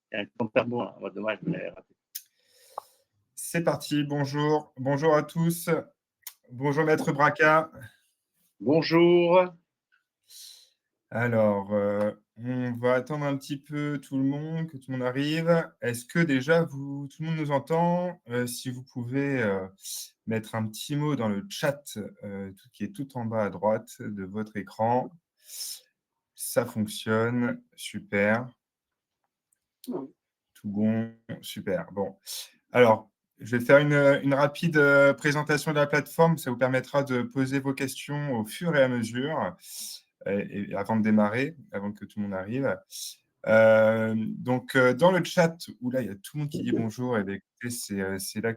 Il y a un compte à rebours, hein. Dommage, je l'avais raté. C'est parti, bonjour. Bonjour à tous. Bonjour Maître Braca. Bonjour. Alors, on va attendre un petit peu tout le monde, que tout le monde arrive. Est-ce que déjà tout le monde nous entend? Si vous pouvez, mettre un petit mot dans le chat, qui est tout en bas à droite de votre écran. Ça fonctionne, super. Tout bon, super. Bon, alors, je vais faire une rapide présentation de la plateforme. Ça vous permettra de poser vos questions au fur et à mesure, et avant de démarrer, avant que tout le monde arrive. Donc, dans le chat, où là, il y a tout le monde qui dit bonjour, et bien, écoutez, c'est là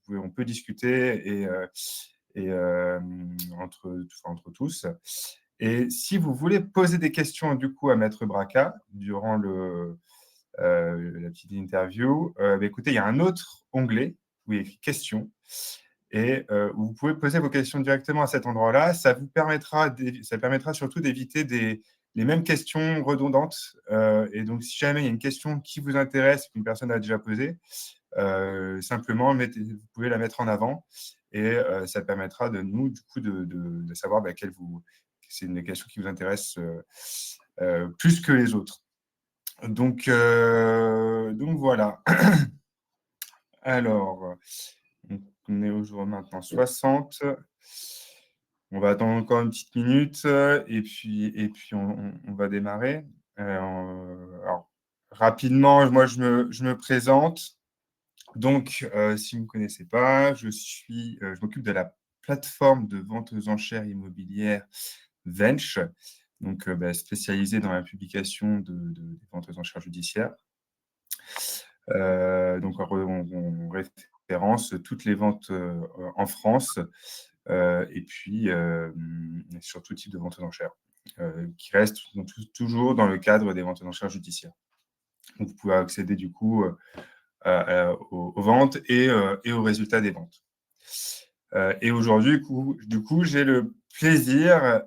on peut discuter entre tous. Et si vous voulez poser des questions, du coup, à Maître Braca, durant la petite interview. Écoutez, il y a un autre onglet où il y a écrit questions et où vous pouvez poser vos questions directement à cet endroit-là. Ça permettra surtout d'éviter les mêmes questions redondantes. Et donc, si jamais il y a une question qui vous intéresse, qu'une personne a déjà posée, simplement, vous pouvez la mettre en avant et ça permettra de nous, du coup, de savoir c'est une question qui vous intéresse plus que les autres. Donc voilà. Alors, on est au jour maintenant 60. On va attendre encore une petite minute et puis on va démarrer. Alors, rapidement, moi, je me présente. Donc, si vous ne me connaissez pas, je m'occupe de la plateforme de vente aux enchères immobilières Vench, donc spécialisée dans la publication des ventes aux enchères judiciaires. Donc, on référence toutes les ventes en France et puis sur tout type de vente aux enchères, qui restent toujours dans le cadre des ventes aux enchères judiciaires. Donc, vous pouvez accéder du coup aux ventes et aux résultats des ventes. Et aujourd'hui, du coup, j'ai le plaisir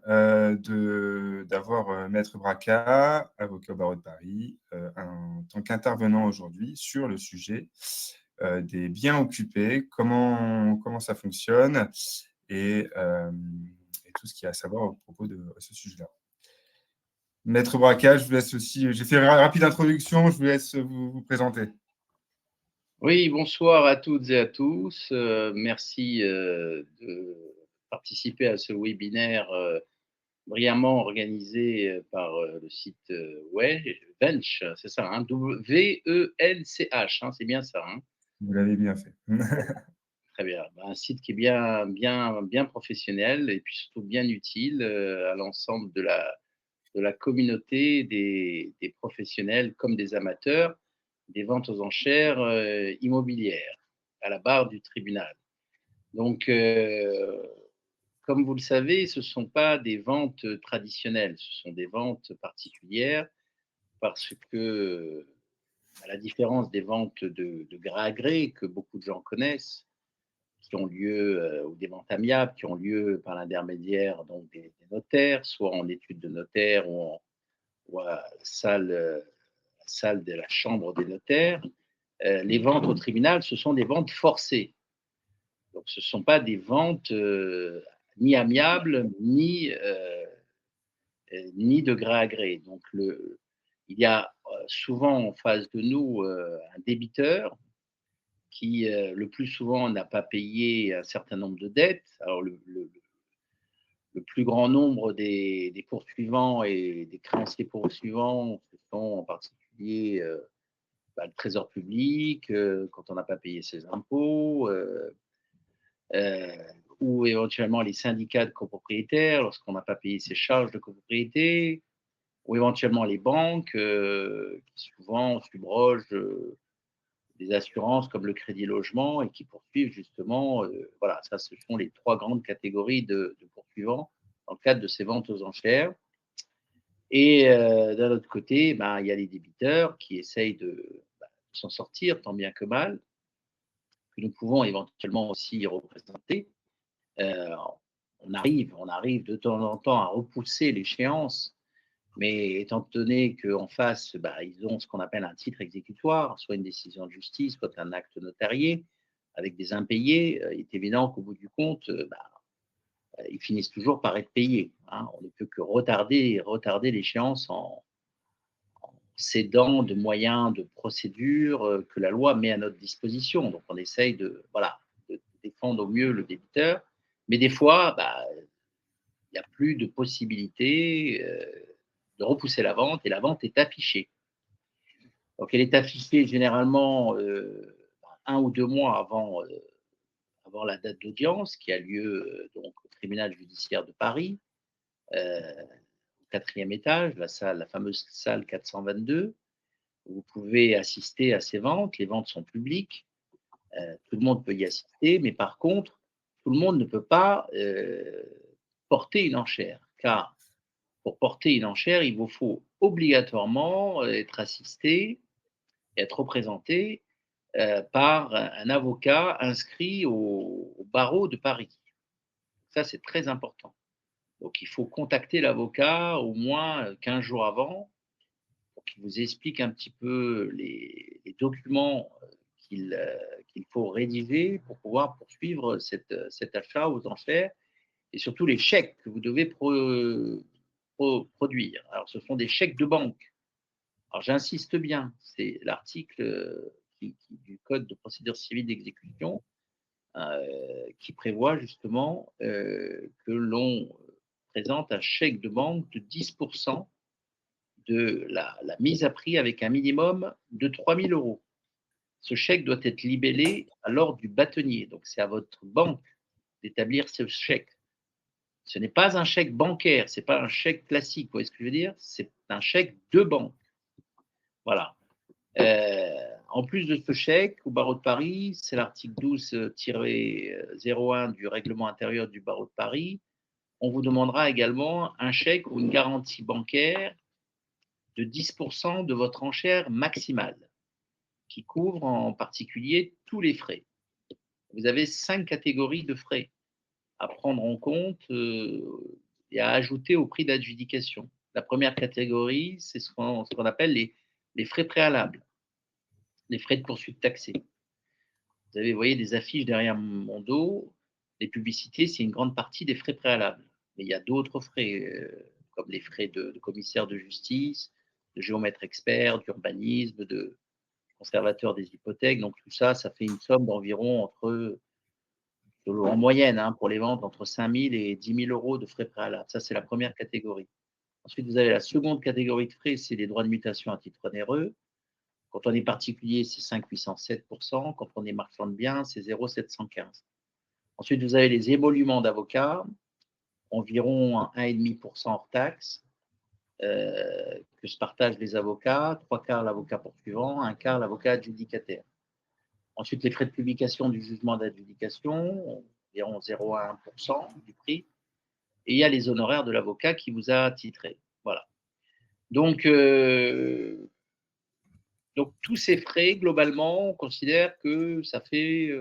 d'avoir Maître Braca, avocat au barreau de Paris, en tant qu'intervenant aujourd'hui sur le sujet des biens occupés, comment ça fonctionne et tout ce qu'il y a à savoir à propos de ce sujet-là. Maître Braca, je vous laisse aussi. J'ai fait une rapide introduction, je vous laisse vous présenter. Oui, bonsoir à toutes et à tous. Merci de participer à ce webinaire brillamment organisé par le site Vench, c'est ça, hein, Vench, hein, c'est bien ça. Hein. Vous l'avez bien fait. Bon, très bien. Un site qui est bien professionnel et puis surtout bien utile à l'ensemble de la communauté des professionnels comme des amateurs des ventes aux enchères immobilières à la barre du tribunal. Donc, comme vous le savez, ce ne sont pas des ventes traditionnelles, ce sont des ventes particulières parce que, à la différence des ventes de gré à gré que beaucoup de gens connaissent, qui ont lieu, ou des ventes amiables qui ont lieu par l'intermédiaire donc des notaires, soit en étude de notaire ou à la salle de la chambre des notaires. Les ventes au tribunal, ce sont des ventes forcées. Donc, ce ne sont pas des ventes ni amiables, ni de gré à gré. Donc, il y a souvent en face de nous un débiteur qui, le plus souvent, n'a pas payé un certain nombre de dettes. Alors, le plus grand nombre des poursuivants et des créanciers poursuivants, ce sont en particulier le trésor public, quand on n'a pas payé ses impôts, ou éventuellement les syndicats de copropriétaires lorsqu'on n'a pas payé ses charges de copropriété, ou éventuellement les banques qui souvent subrogent des assurances comme le crédit logement et qui poursuivent justement, voilà, ça ce sont les trois grandes catégories de poursuivants dans le cadre de ces ventes aux enchères. Et d'un autre côté, ben, il y a les débiteurs qui essayent de s'en sortir tant bien que mal, que nous pouvons éventuellement aussi représenter. Euh, on arrive de temps en temps à repousser l'échéance Mais étant donné qu'en face, ils ont ce qu'on appelle un titre exécutoire, soit une décision de justice, soit un acte notarié, avec des impayés, il est évident qu'au bout du compte, ils finissent toujours par être payés, hein. On ne peut que retarder l'échéance en s'aidant de moyens de procédure, que la loi met à notre disposition. Donc on essaye de défendre au mieux le débiteur, mais des fois, il n'y a plus de possibilité, de repousser la vente et la vente est affichée. Donc elle est affichée généralement, 1 ou 2 mois avant la date d'audience qui a lieu, donc au tribunal judiciaire de Paris, au 4e étage, la fameuse salle 422. Vous pouvez assister à ces ventes, les ventes sont publiques, tout le monde peut y assister, mais par contre, tout le monde ne peut pas, porter une enchère, car pour porter une enchère, il vous faut obligatoirement, être assisté, être représenté, par un avocat inscrit au barreau de Paris. Ça, c'est très important. Donc il faut contacter l'avocat au moins, 15 jours avant pour qu'il vous explique un petit peu les documents, qu'il faut rédiger pour pouvoir poursuivre cet achat aux enchères et surtout les chèques que vous devez produire. Alors ce sont des chèques de banque. Alors j'insiste bien, c'est l'article, du code de procédure civile d'exécution, qui prévoit justement, que l'on présente un chèque de banque de 10 de la mise à prix avec un minimum de 3 000 €. Ce chèque doit être libellé à l'ordre du bâtonnier, donc c'est à votre banque d'établir ce chèque. Ce n'est pas un chèque bancaire, ce n'est pas un chèque classique, vous voyez ce que je veux dire? C'est un chèque de banque. Voilà. En plus de ce chèque, au barreau de Paris, c'est l'article 12-01 du règlement intérieur du barreau de Paris, on vous demandera également un chèque ou une garantie bancaire de 10 de votre enchère maximale, qui couvre en particulier tous les frais. Vous avez 5 catégories de frais à prendre en compte, et à ajouter au prix d'adjudication. La première catégorie, c'est ce qu'on appelle les frais préalables, les frais de poursuite taxés. Vous avez, vous voyez, des affiches derrière mon dos. Les publicités, c'est une grande partie des frais préalables. Mais il y a d'autres frais, comme les frais de commissaire de justice, de géomètre expert, d'urbanisme, de conservateur des hypothèques. Donc tout ça, ça fait une somme d'environ en moyenne, hein, pour les ventes, entre 5 000 et 10 000 € de frais préalables. Ça, c'est la première catégorie. Ensuite, vous avez la seconde catégorie de frais, c'est les droits de mutation à titre onéreux. Quand on est particulier, c'est 5,807%. Quand on est marchand de biens, c'est 0,715. Ensuite, vous avez les émoluments d'avocats, environ 1,5% hors taxe, que se partagent les avocats, 3/4 l'avocat poursuivant, 1/4 l'avocat adjudicataire. Ensuite, les frais de publication du jugement d'adjudication, environ 0,1% du prix. Et il y a les honoraires de l'avocat qui vous a titré. Voilà. Donc, tous ces frais, globalement, on considère que ça fait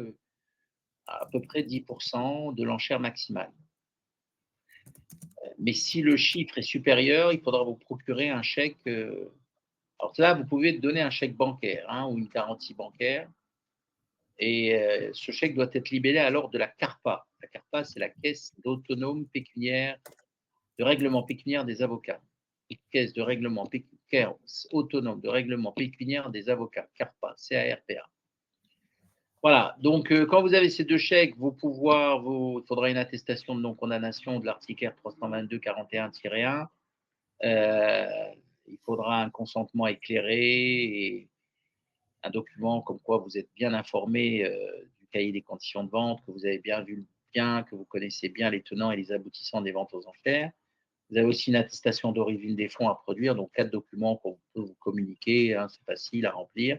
à peu près 10% de l'enchère maximale. Mais si le chiffre est supérieur, il faudra vous procurer un chèque. Alors là, vous pouvez donner un chèque bancaire, hein, ou une garantie bancaire. Et ce chèque doit être libellé à l'ordre de la CARPA. La CARPA, c'est la Caisse d'autonome pécuniaire, de règlement pécuniaire des avocats. Caisse de règlement pécuniaire autonome de règlement pécuniaire des avocats, CARPA, C-A-R-P-A. Voilà, donc quand vous avez ces deux chèques, il faudra une attestation de non-condamnation de l'article R 322-41-1. Il faudra un consentement éclairé et un document comme quoi vous êtes bien informé du cahier des conditions de vente, que vous avez bien vu le bien, que vous connaissez bien les tenants et les aboutissants des ventes aux enchères. Vous avez aussi une attestation d'origine des fonds à produire, donc 4 documents qu'on peut vous communiquer, hein, c'est facile à remplir.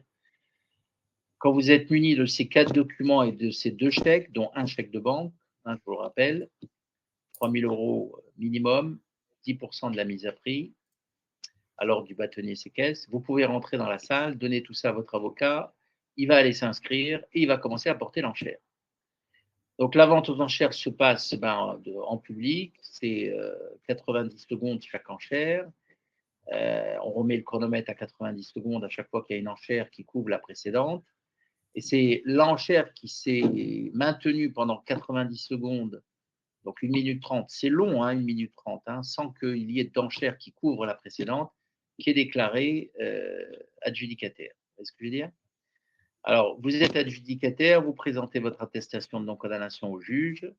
Quand vous êtes muni de ces 4 documents et de ces 2 chèques, dont un chèque de banque, hein, je vous le rappelle, 3 000 € minimum, 10% de la mise à prix, à l'ordre du bâtonnier séquestre, vous pouvez rentrer dans la salle, donner tout ça à votre avocat, il va aller s'inscrire et il va commencer à porter l'enchère. Donc la vente aux enchères se passe en public, c'est 90 secondes chaque enchère. On remet le chronomètre à 90 secondes à chaque fois qu'il y a une enchère qui couvre la précédente. Et c'est l'enchère qui s'est maintenue pendant 90 secondes, donc 1 minute 30. C'est long, 1 minute 30, sans qu'il y ait d'enchère qui couvre la précédente, qui est déclarée adjudicataire. Vous voyez ce que je veux dire? Alors, vous êtes adjudicataire, vous présentez votre attestation de non-condamnation au juge,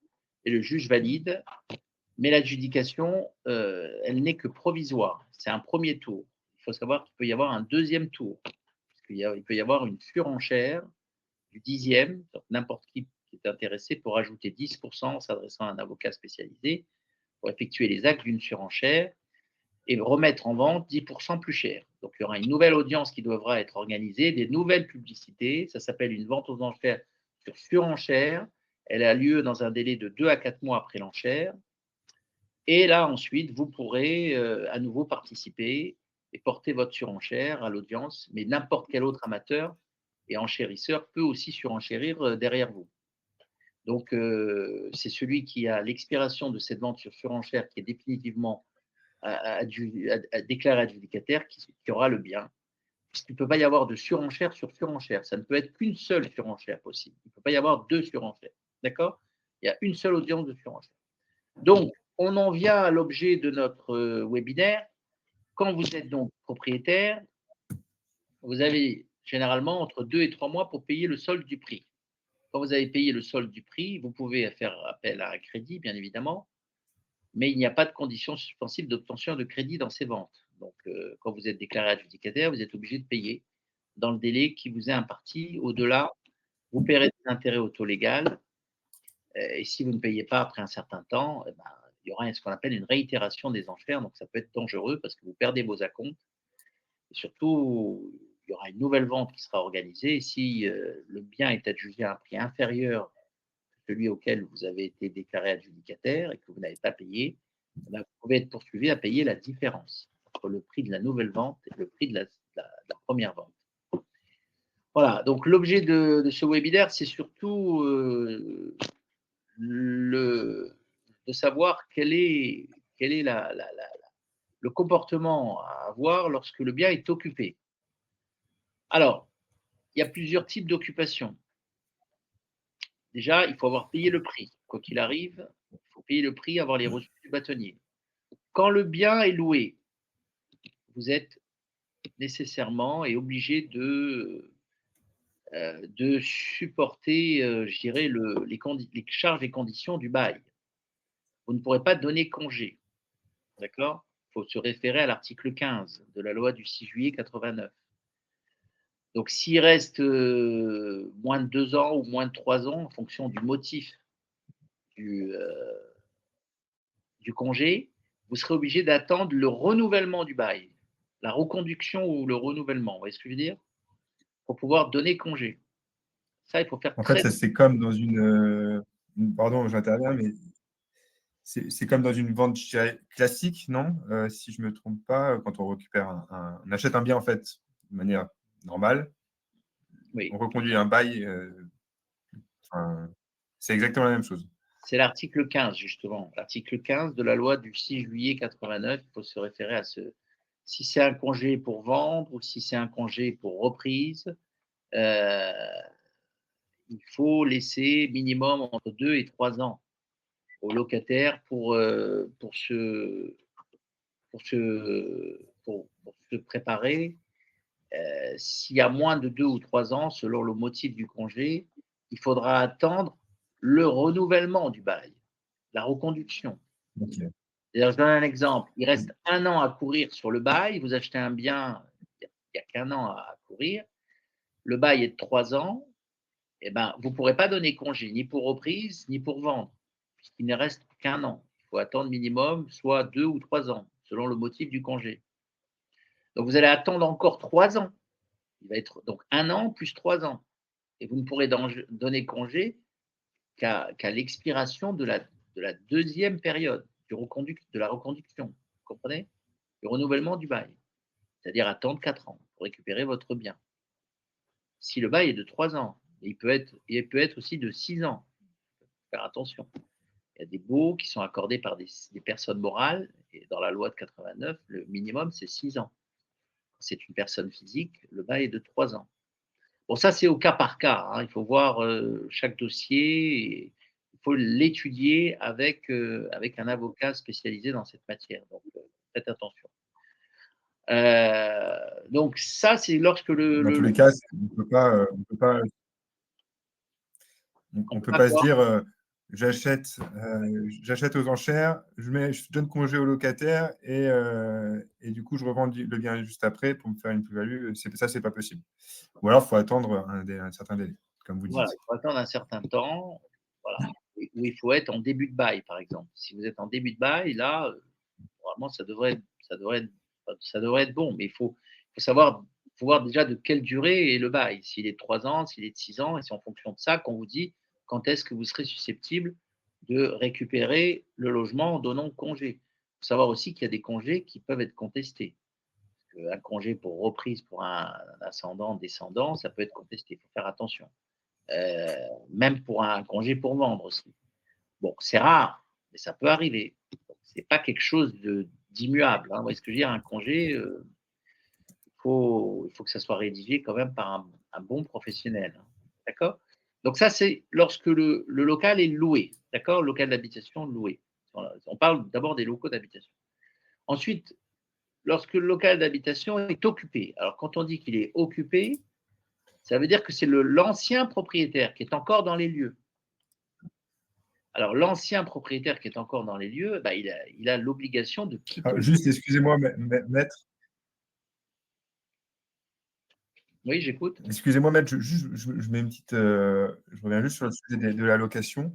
et le juge valide, mais l'adjudication, elle n'est que provisoire. C'est un premier tour. Il faut savoir qu'il peut y avoir un deuxième tour. Il peut y avoir une surenchère du 10e, donc n'importe qui est intéressé pour ajouter 10% en s'adressant à un avocat spécialisé pour effectuer les actes d'une surenchère et remettre en vente 10% plus cher. Donc il y aura une nouvelle audience qui devra être organisée, des nouvelles publicités, ça s'appelle une vente aux enchères sur surenchère. Elle a lieu dans un délai de 2 à 4 mois après l'enchère. Et là, ensuite, vous pourrez à nouveau participer et porter votre surenchère à l'audience, mais n'importe quel autre amateur et enchérisseur peut aussi surenchérir derrière vous. Donc, c'est celui qui a l'expiration de cette vente sur surenchère qui est définitivement déclaré adjudicataire qui aura le bien. Puisqu'il ne peut pas y avoir de surenchère sur surenchère. Ça ne peut être qu'une seule surenchère possible. Il ne peut pas y avoir deux surenchères. D'accord? Il y a une seule audience de surenchère. Donc, on en vient à l'objet de notre webinaire. Quand vous êtes donc propriétaire, vous avez généralement entre 2 et 3 mois pour payer le solde du prix. Quand vous avez payé le solde du prix, vous pouvez faire appel à un crédit, bien évidemment, mais il n'y a pas de condition suspensive d'obtention de crédit dans ces ventes. Donc, quand vous êtes déclaré adjudicataire, vous êtes obligé de payer dans le délai qui vous est imparti. Au-delà, vous paierez des intérêts au taux légal. Et si vous ne payez pas après un certain temps, il y aura ce qu'on appelle une réitération des enchères. Donc, ça peut être dangereux parce que vous perdez vos acomptes. Et surtout, il y aura une nouvelle vente qui sera organisée. Et si le bien est adjugé à un prix inférieur à celui auquel vous avez été déclaré adjudicataire et que vous n'avez pas payé, vous pouvez être poursuivi à payer la différence entre le prix de la nouvelle vente et le prix de la première vente. Voilà, donc l'objet de ce webinaire, c'est surtout de savoir quel est le comportement à avoir lorsque le bien est occupé. Alors, il y a plusieurs types d'occupation. Déjà, il faut avoir payé le prix. Quoi qu'il arrive, il faut payer le prix, avoir les reçus du bâtonnier. Quand le bien est loué, vous êtes nécessairement et obligé de supporter, je dirais, les charges et conditions du bail. Vous ne pourrez pas donner congé. D'accord? Il faut se référer à l'article 15 de la loi du 6 juillet 89. Donc, s'il reste moins de 2 ans ou moins de 3 ans, en fonction du motif du, du congé, vous serez obligé d'attendre le renouvellement du bail, la reconduction ou le renouvellement. Vous voyez ce que je veux dire? Pour pouvoir donner congé. Ça, il faut faire En fait, très. ça, c'est comme dans pardon, j'interviens, mais c'est comme dans une vente, je dirais, classique, non? Si je ne me trompe pas, quand on récupère on achète un bien, en fait, de manière normale, Oui, on reconduit un bail, c'est exactement la même chose. c'est l'article 15, justement. L'article 15 de la loi du 6 juillet 89, il faut se référer à si c'est un congé pour vendre ou si c'est un congé pour reprise, euh, il faut laisser minimum entre 2 et 3 ans au locataire pour se préparer. S'il y a moins de 2 ou 3 ans, selon le motif du congé, il faudra attendre le renouvellement du bail, la reconduction. Ok. Je donne un exemple. Il reste 1 an à courir sur le bail. Vous achetez un bien, il n'y a qu'1 an à courir. Le bail est de 3 ans. Eh ben, vous ne pourrez pas donner congé, ni pour reprise, ni pour vendre, puisqu'il ne reste qu'1 an. Il faut attendre minimum soit 2 ou 3 ans, selon le motif du congé. Donc, vous allez attendre encore 3 ans. Il va être donc 1 an plus 3 ans. Et vous ne pourrez donner congé qu'à l'expiration de la deuxième période de la reconduction. Vous comprenez? Le renouvellement du bail. C'est-à-dire attendre 4 ans pour récupérer votre bien. Si le bail est de 3 ans, il peut être aussi de 6 ans. Faire attention. Il y a des baux qui sont accordés par des personnes morales et dans la loi de 89, le minimum, c'est 6 ans. C'est une personne physique, le bail est de 3 ans. Bon, ça, c'est au cas par cas, hein. Il faut voir, chaque dossier et il faut l'étudier avec un avocat spécialisé dans cette matière, donc faites attention. Donc ça, c'est lorsque Dans tous le les cas, on on peut peut pas pas se quoi? dire, j'achète aux enchères, je donne congé au locataire et du coup, je revends le bien juste après pour me faire une plus-value. C'est pas possible. Ou alors, il faut attendre un certain délai, comme vous Voilà, dites. il faut attendre un certain temps, voilà, où il faut être en début de bail, par exemple. Si vous êtes en début de bail, là, normalement, ça devrait être bon, mais il faut savoir déjà de quelle durée est le bail. S'il est de 3 ans, s'il est de 6 ans et c'est en fonction de ça qu'on vous dit quand est-ce que vous serez susceptible de récupérer le logement en donnant congé. Il faut savoir aussi qu'il y a des congés qui peuvent être contestés. Un congé pour reprise pour un ascendant, descendant, ça peut être contesté, il faut faire attention. Même pour un congé pour vendre aussi. Bon, c'est rare, mais ça peut arriver. C'est pas quelque chose d'immuable, hein. Vous voyez ce que je veux dire? Un congé, il faut que ça soit rédigé quand même par un bon professionnel, hein. D'accord? Donc ça, c'est lorsque le local est loué, d'accord? Le local d'habitation loué. Voilà, on parle d'abord des locaux d'habitation. Ensuite, lorsque le local d'habitation est occupé. Alors quand on dit qu'il est occupé, ça veut dire que c'est l'ancien propriétaire qui est encore dans les lieux. Alors, l'ancien propriétaire qui est encore dans les lieux, bah, il a l'obligation de quitter Alors, le juste, lieu. excusez-moi, maître. Oui, j'écoute. Excusez-moi, maître, je mets une petite, je reviens juste sur le sujet de la location,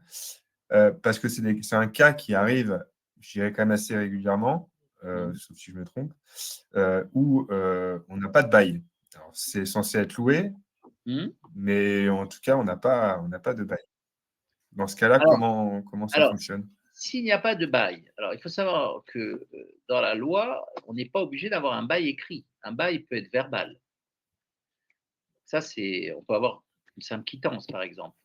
parce que c'est un cas qui arrive, je dirais quand même assez régulièrement, Mmh. sauf si je me trompe, où on n'a pas de bail. Alors, c'est censé être loué, Mmh. mais en tout cas, on n'a pas de bail. Dans ce cas-là, Alors comment ça alors, fonctionne? s'il n'y a pas de bail, alors il faut savoir que, dans la loi, on n'est pas obligé d'avoir un bail écrit. Un bail peut être verbal. Ça, on peut avoir une simple quittance, par exemple,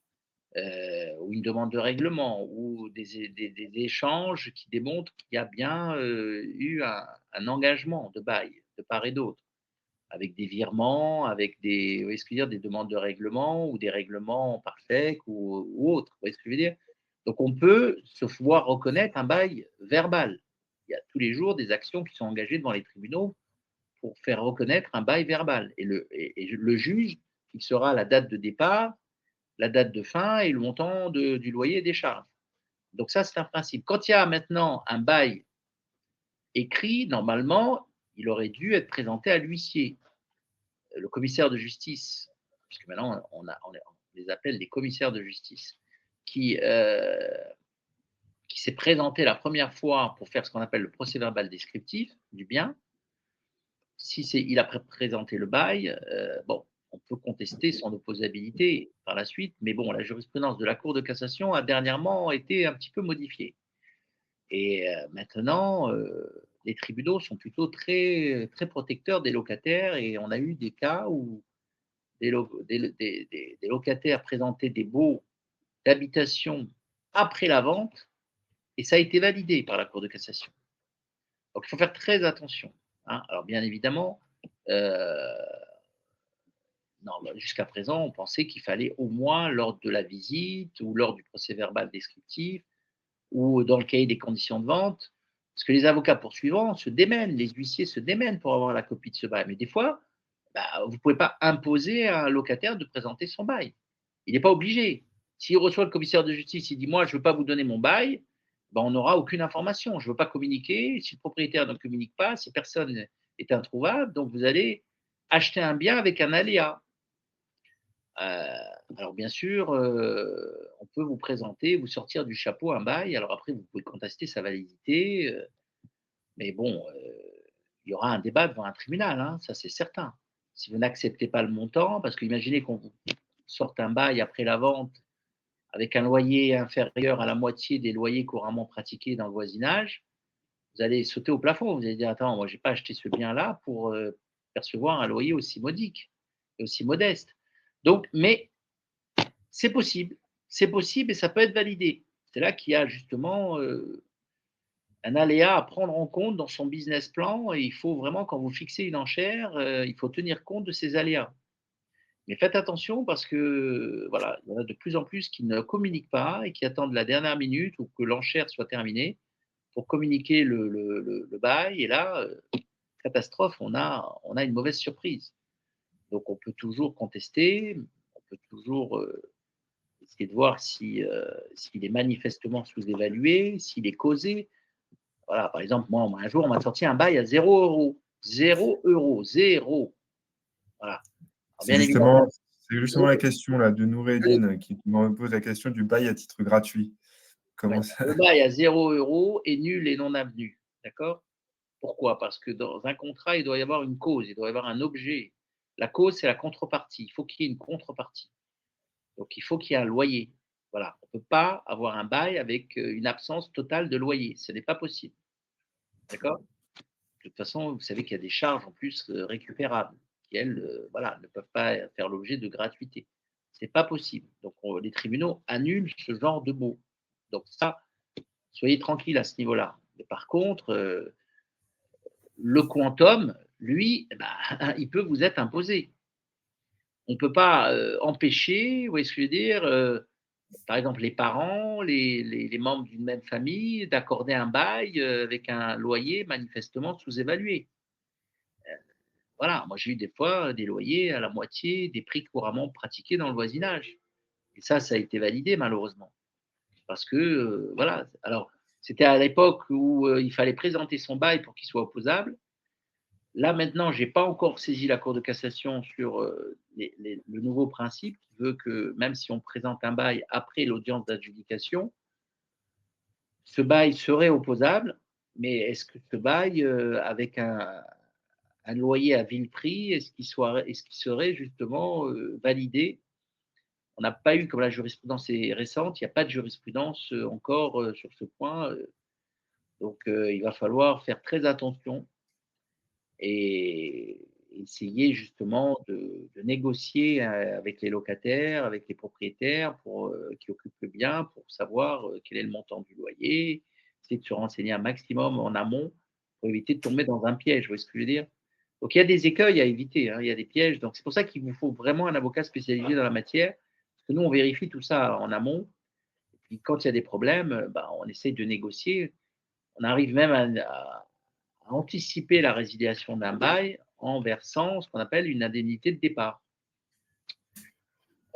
ou une demande de règlement ou des échanges qui démontrent qu'il y a bien, eu un engagement de bail de part et d'autre. Avec des virements, avec des vous voyez ce que je veux dire? Des demandes de règlement ou des règlements par chèque ou autre. Vous voyez ce que je veux dire? Donc on peut se voir reconnaître un bail verbal. Il y a tous les jours des actions qui sont engagées devant les tribunaux pour faire reconnaître un bail verbal et le juge fixera la date de départ, la date de fin et le montant du loyer et des charges. Donc ça, c'est un principe. Quand il y a maintenant un bail écrit, normalement, il aurait dû être présenté à l'huissier. Le commissaire de justice, puisque maintenant on les appelle les commissaires de justice, qui, euh, qui s'est présenté la première fois pour faire ce qu'on appelle le procès verbal descriptif du bien. Si il a présenté le bail, bon, on peut contester son opposabilité par la suite, mais bon, la jurisprudence de la Cour de cassation a dernièrement été un petit peu modifiée. Et maintenant, les tribunaux sont plutôt très, très protecteurs des locataires et on a eu des cas où des locataires présentaient des baux d'habitation après la vente et ça a été validé par la Cour de cassation. Donc il faut faire très attention, hein. Alors bien évidemment, euh, non, jusqu'à présent, on pensait qu'il fallait au moins lors de la visite ou lors du procès verbal descriptif ou dans le cahier des conditions de vente, parce que les avocats poursuivants se démènent, les huissiers se démènent pour avoir la copie de ce bail. Mais des fois, bah, vous ne pouvez pas imposer à un locataire de présenter son bail. Il n'est pas obligé. S'il reçoit le commissaire de justice, il dit moi, je ne veux pas vous donner mon bail, ben, on n'aura aucune information. Je ne veux pas communiquer. Si le propriétaire ne communique pas, si personne est introuvable, donc vous allez acheter un bien avec un aléa. Alors bien sûr, on peut vous présenter, vous sortir du chapeau un bail. Alors après, vous pouvez contester sa validité, mais bon, il y aura un débat devant un tribunal, hein, ça c'est certain. Si vous n'acceptez pas le montant, parce qu'imaginez qu'on vous sorte un bail après la vente avec un loyer inférieur à la moitié des loyers couramment pratiqués dans le voisinage, vous allez sauter au plafond. Vous allez dire: «Attends, moi j'ai pas acheté ce bien-là pour, percevoir un loyer aussi modique et aussi modeste». Donc mais c'est possible et ça peut être validé. C'est là qu'il y a justement un aléa à prendre en compte dans son business plan et il faut vraiment, quand vous fixez une enchère, il faut tenir compte de ces aléas. Mais faites attention parce que, voilà, il y en a de plus en plus qui ne communiquent pas et qui attendent la dernière minute ou que l'enchère soit terminée pour communiquer le bail et là, catastrophe, on a une mauvaise surprise. Donc on peut toujours contester, on peut toujours, essayer de voir si, s'il est manifestement sous-évalué, s'il est causé. Voilà, par exemple, moi, un jour, on m'a sorti un bail à 0 €. 0 €, 0. Voilà. Alors C'est bien évidemment, justement, c'est justement la question là, de Noureddin qui me pose la question du bail à titre gratuit. ouais, Comment ça? le bail à 0 € est nul et non avenu. D'accord? Pourquoi? Parce que dans un contrat, il doit y avoir une cause, il doit y avoir un objet. La cause, c'est la contrepartie. Il faut qu'il y ait une contrepartie. Donc il faut qu'il y ait un loyer. Voilà, on ne peut pas avoir un bail avec, une absence totale de loyer. Ce n'est pas possible. D'accord? De toute façon, vous savez qu'il y a des charges en plus, récupérables qui elles, voilà, ne peuvent pas faire l'objet de gratuité. C'est pas possible. Donc on les tribunaux annulent ce genre de baux. Donc ça, soyez tranquilles à ce niveau-là. Mais par contre, le quantum, lui, eh bah, il peut vous être imposé. On ne peut pas, empêcher, vous voyez ce que je veux dire, par exemple les parents, les membres d'une même famille d'accorder un bail, avec un loyer manifestement sous-évalué. Voilà, moi j'ai eu des fois des loyers à la moitié des prix couramment pratiqués dans le voisinage. Et ça a été validé malheureusement. Parce que, voilà, alors c'était à l'époque où, il fallait présenter son bail pour qu'il soit opposable. Là maintenant, j'ai pas encore saisi la Cour de cassation sur, le nouveau principe qui veut que même si on présente un bail après l'audience d'adjudication, ce bail serait opposable, mais est-ce que ce bail, avec un loyer à vil prix, est-ce qu'il serait justement, validé? On n'a pas eu, comme la jurisprudence est récente, il n'y a pas de jurisprudence, encore, sur ce point, donc il va falloir faire très attention et essayer justement de négocier, avec les locataires, avec les propriétaires pour, qui occupent le bien, pour savoir, quel est le montant du loyer. Essayer de se renseigner un maximum en amont pour éviter de tomber dans un piège, vous voyez ce que je veux dire? Donc il y a des écueils à éviter, hein, il y a des pièges, donc c'est pour ça qu'il vous faut vraiment un avocat spécialisé dans la matière, parce que nous on vérifie tout ça en amont et puis quand il y a des problèmes, bah, on essaye de négocier. On arrive même à anticiper la résiliation d'un bail en versant ce qu'on appelle une indemnité de départ,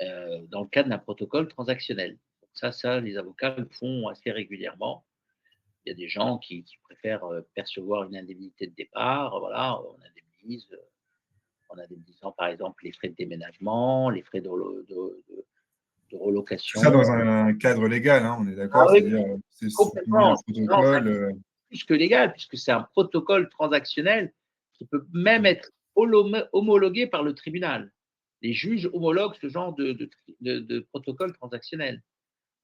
dans le cadre d'un protocole transactionnel. Donc ça, les avocats le font assez régulièrement. Il y a des gens qui préfèrent, percevoir une indemnité de départ, voilà, en indemnisant par exemple les frais de déménagement, les frais de Tout ça relocation. dans un cadre légal, hein, on est Ah d'accord? oui, C'est-à-dire, c'est soumis à un complètement. Non, ça protocole. plus que légal, puisque c'est un protocole transactionnel qui peut même être homologué par le tribunal. Les juges homologuent ce genre de protocole transactionnel.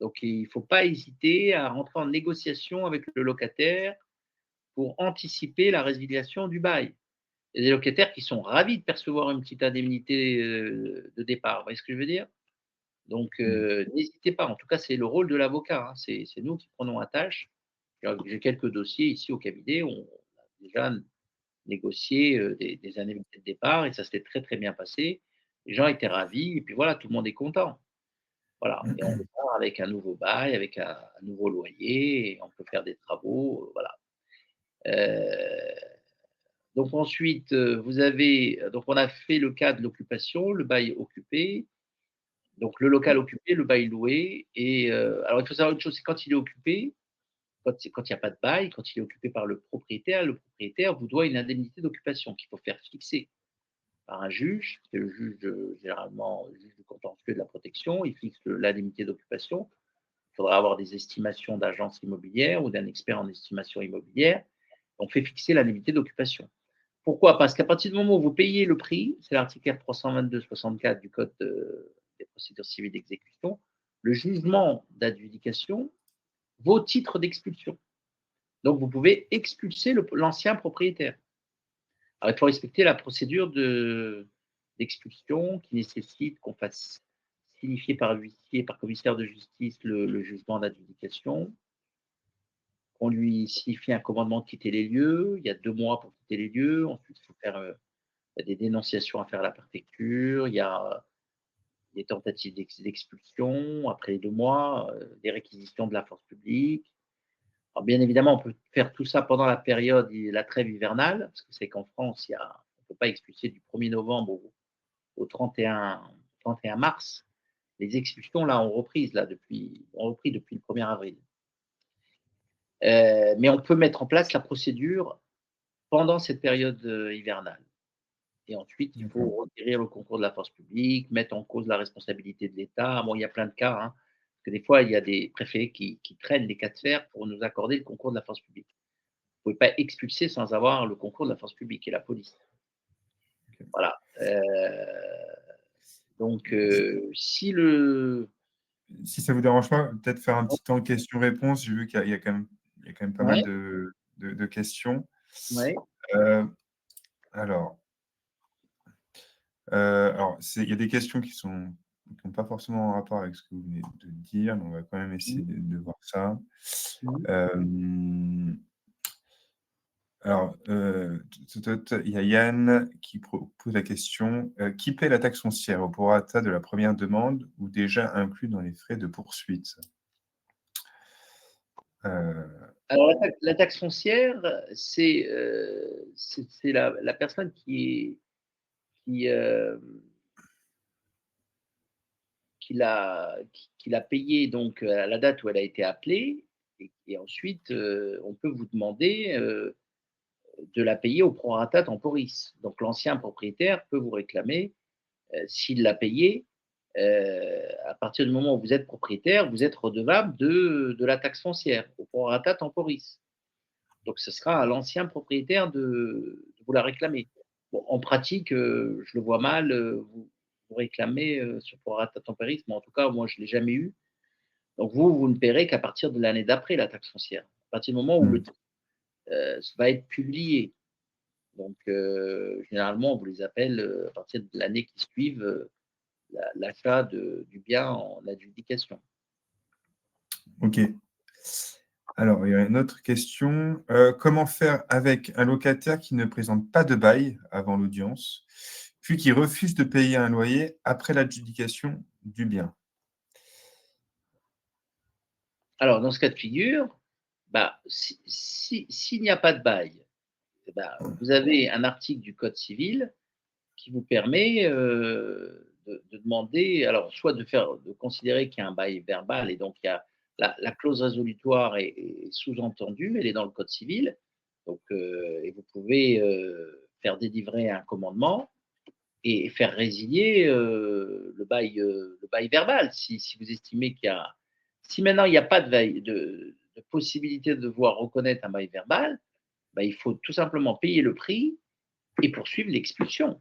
Donc il ne faut pas hésiter à rentrer en négociation avec le locataire pour anticiper la résiliation du bail. Il y a des locataires qui sont ravis de percevoir une petite indemnité, de départ. Vous voyez ce que je veux dire? Donc n'hésitez pas. En tout cas, c'est le rôle de l'avocat, hein. C'est nous qui prenons à tâche. J'ai quelques dossiers ici au cabinet, on a déjà négocié, des indemnités de départ et ça s'était très, très bien passé. Les gens étaient ravis et puis voilà, tout le monde est content. Voilà et on repart avec un nouveau bail, avec un nouveau loyer et on peut faire des travaux, voilà. Donc ensuite, vous avez donc on a fait le cas de l'occupation, le bail occupé, donc le local occupé, le bail loué et alors il faut savoir une chose, c'est quand il est occupé, quand il y a pas de bail, quand il est occupé par le propriétaire vous doit une indemnité d'occupation qu'il faut faire fixer par un juge. C'est le juge, généralement, le juge du contentieux de la protection, il fixe l'indemnité d'occupation. Il faudra avoir des estimations d'agence immobilière ou d'un expert en estimation immobilière. On fait fixer l'indemnité d'occupation. Pourquoi? Parce qu'à partir du moment où vous payez le prix, c'est l'article R322-64 du code, des procédures civiles d'exécution, le jugement d'adjudication vaut titre d'expulsion. Donc vous pouvez expulser l'ancien propriétaire. Alors il faut respecter la procédure d'expulsion qui nécessite qu'on fasse signifier par l'huissier, par commissaire de justice, le jugement d'adjudication, qu'on lui signifie un commandement de quitter les lieux. Il y a 2 mois pour quitter les lieux. Ensuite, il faut faire, il y a des dénonciations à faire à la préfecture. Il y a des tentatives d'expulsion après les 2 mois, des réquisitions de la force publique. Alors bien évidemment, on peut faire tout ça pendant la période, la trêve hivernale, parce que c'est qu'en France, on ne peut pas expulser du 1er novembre au 31 mars. Les expulsions là ont repris depuis le 1er avril. Mais on peut mettre en place la procédure pendant cette période hivernale. Et ensuite, il faut D'accord. requérir le concours de la force publique, mettre en cause la responsabilité de l'État. Bon, il y a plein de cas, hein, parce que des fois, il y a des préfets qui traînent les cas de fer pour nous accorder le concours de la force publique. Vous ne pouvez pas expulser sans avoir le concours de la force publique et la police. Ok. Voilà. Donc, si le. Si ça vous dérange pas, peut-être faire un petit temps questions-réponses. J'ai vu il y a quand même pas mal Ouais, de questions. ouais, Euh, alors, il y a des questions qui n'ont pas forcément en rapport avec ce que vous venez de dire, mais on va quand même essayer mmh, de voir ça. mmh. Euh, alors, il y a Yann qui pose la question, qui paie la taxe foncière au prorata de la première demande ou déjà inclus dans les frais de poursuite? Euh, Alors, la taxe foncière, c'est la personne qui, euh, qui l'a payé donc à la date où elle a été appelée, et ensuite on peut vous demander de la payer au prorata temporis. Donc l'ancien propriétaire peut vous réclamer, s'il l'a payé, à partir du moment où vous êtes propriétaire, vous êtes redevable de la taxe foncière au prorata temporis. Donc ce sera à l'ancien propriétaire de vous la réclamer. Bon, en pratique, je le vois mal, vous réclamer sur prorata temporis, mais en tout cas, moi, je ne l'ai jamais eu. Donc vous ne paierez qu'à partir de l'année d'après la taxe foncière, à partir du moment où le hmm. titre va être publié. Donc généralement, on vous les appelle à partir de l'année qui suit l'achat du bien en adjudication. Ok. Alors, il y a une autre question. Comment faire avec un locataire qui ne présente pas de bail avant l'audience, puis qui refuse de payer un loyer après l'adjudication du bien? Alors dans ce cas de figure, bah, s'il n'y a pas de bail, eh ben, vous avez un article du code civil qui vous permet de demander, alors soit de considérer qu'il y a un bail verbal, et donc il y a la clause résolutoire est sous-entendue, elle est dans le code civil, donc, et vous pouvez faire délivrer un commandement et faire résilier le bail verbal si vous estimez qu'il y a. Si maintenant il n'y a pas de possibilité de devoir reconnaître un bail verbal, bah, il faut tout simplement payer le prix et poursuivre l'expulsion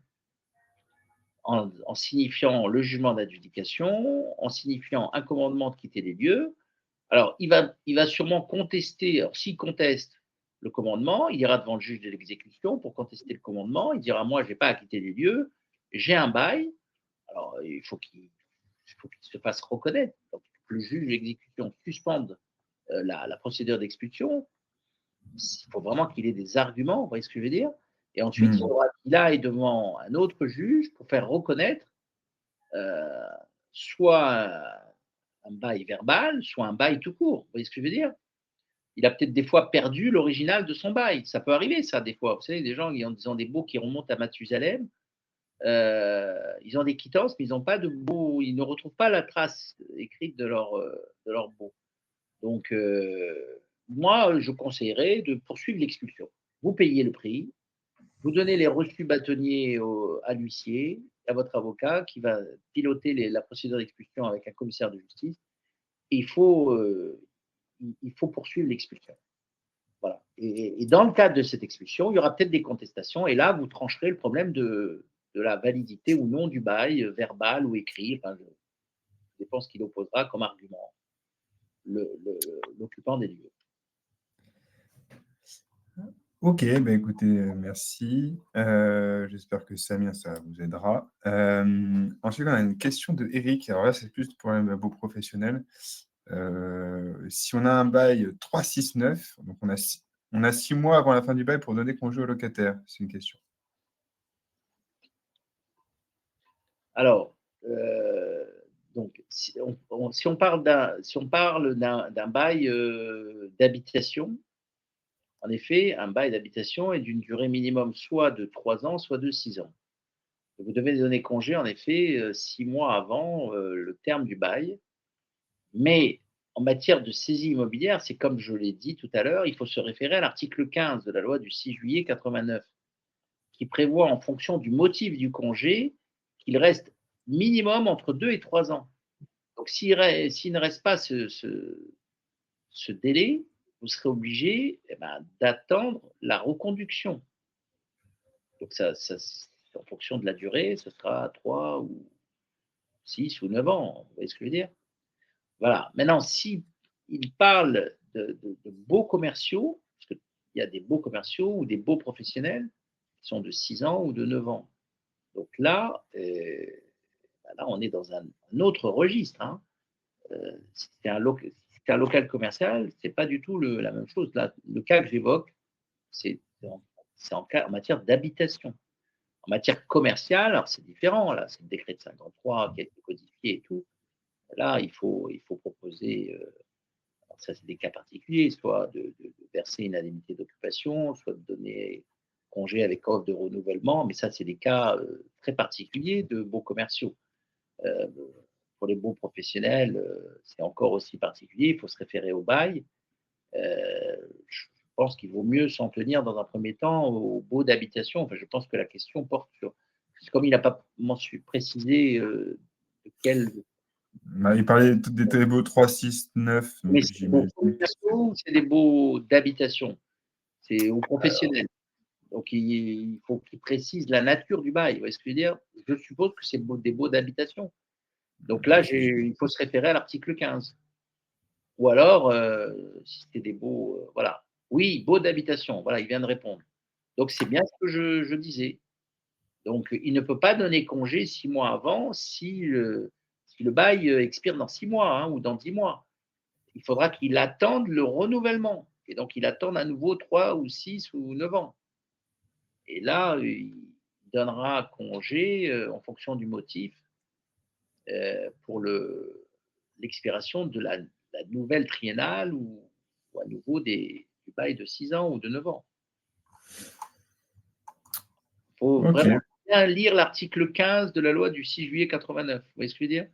en signifiant le jugement d'adjudication, en signifiant un commandement de quitter les lieux. Alors, il va sûrement contester. Alors, s'il conteste le commandement, il ira devant le juge de l'exécution pour contester le commandement. Il dira: moi, je n'ai pas à quitter les lieux, j'ai un bail. Alors, il faut qu'il se fasse reconnaître. Donc, le juge d'exécution suspende la procédure d'expulsion. Il faut vraiment qu'il ait des arguments, vous voyez ce que je veux dire? Et ensuite, il Hmm. faudra qu'il aille devant un autre juge pour faire reconnaître euh, soit un bail verbal, soit un bail tout court. Vous voyez ce que je veux dire? Il a peut-être des fois perdu l'original de son bail. Ça peut arriver, ça, des fois. Vous savez, des gens ils ont des baux qui remontent à Mathusalem. Ils ont des quittances, mais ils n'ont pas de baux. Ils ne retrouvent pas la trace écrite de leur baux. Donc, moi, je conseillerais de poursuivre l'expulsion. Vous payez le prix, vous donnez les reçus bâtonniers à l'huissier, à votre avocat qui va piloter la procédure d'expulsion avec un commissaire de justice. Et il faut poursuivre l'expulsion. Voilà. Et dans le cadre de cette expulsion, il y aura peut-être des contestations. Et là, vous trancherez le problème de la validité ou non du bail, verbal ou écrit. Enfin, je dépend ce qu'il opposera comme argument, l'occupant des lieux. Ok, ben écoutez, merci. J'espère que Samir, ça vous aidera. Ensuite, on a une question de Eric. Alors là, c'est plus pour un beau professionnel. Si on a un bail 3-6-9, donc on a 6 mois avant la fin du bail pour donner congé au locataire. C'est une question. Alors, euh, donc, si on parle d'un bail d'habitation, en effet, un bail d'habitation est d'une durée minimum soit de 3 ans, soit de 6 ans. Vous devez donner congé, en effet, 6 mois avant le terme du bail. Mais en matière de saisie immobilière, c'est comme je l'ai dit tout à l'heure, il faut se référer à l'article 15 de la loi du 6 juillet 89, qui prévoit, en fonction du motif du congé, qu'il reste minimum entre 2 et 3 ans. Donc, s'il ne reste pas ce délai, vous serez obligé d'attendre la reconduction. Donc, en fonction de la durée, ce sera 3 ou 6 ou 9 ans. Vous voyez ce que je veux dire? Voilà. Maintenant, si il parle de beaux commerciaux, parce qu'il y a des beaux commerciaux ou des beaux professionnels qui sont de 6 ans ou de 9 ans. Donc là, là on est dans un autre registre. Hein. Si c'est un local commercial, c'est pas du tout la même chose. Là, le cas que j'évoque, c'est en matière d'habitation. En matière commerciale, alors c'est différent. Là, c'est le décret de 53 qui a été codifié et tout. Là, il faut proposer, ça c'est des cas particuliers, soit de verser une indemnité d'occupation, soit de donner congé avec offre de renouvellement, mais ça c'est des cas très particuliers de baux commerciaux. Euh, pour les baux professionnels, c'est encore aussi particulier, il faut se référer au bail. Je pense qu'il vaut mieux s'en tenir dans un premier temps au baux d'habitation. Enfin, je pense que la question porte sur, comme il n'a pas précisé de quel. Il parlait des beaux 3-6-9, Mais donc c'est des baux j'imagine. commerciaux ou c'est des baux d'habitation? C'est aux professionnels. Donc, il faut qu'il précise la nature du bail. Vous voyez ce que je veux dire? Je suppose que c'est des baux d'habitation. Donc là, il faut se référer à l'article 15. Ou alors, si c'était des baux, voilà. Oui, baux d'habitation. Voilà, il vient de répondre. Donc, c'est bien ce que je disais. Donc, il ne peut pas donner congé 6 mois avant si le bail expire dans 6 mois hein, ou dans 10 mois. Il faudra qu'il attende le renouvellement. Et donc, il attende à nouveau 3 ou 6 ou 9 ans. Et là, il donnera congé en fonction du motif pour l'expiration de la nouvelle triennale ou à nouveau du bail de 6 ans ou de 9 ans. Il faut Ok. vraiment bien lire l'article 15 de la loi du 6 juillet 89. Vous voyez ce que je veux dire?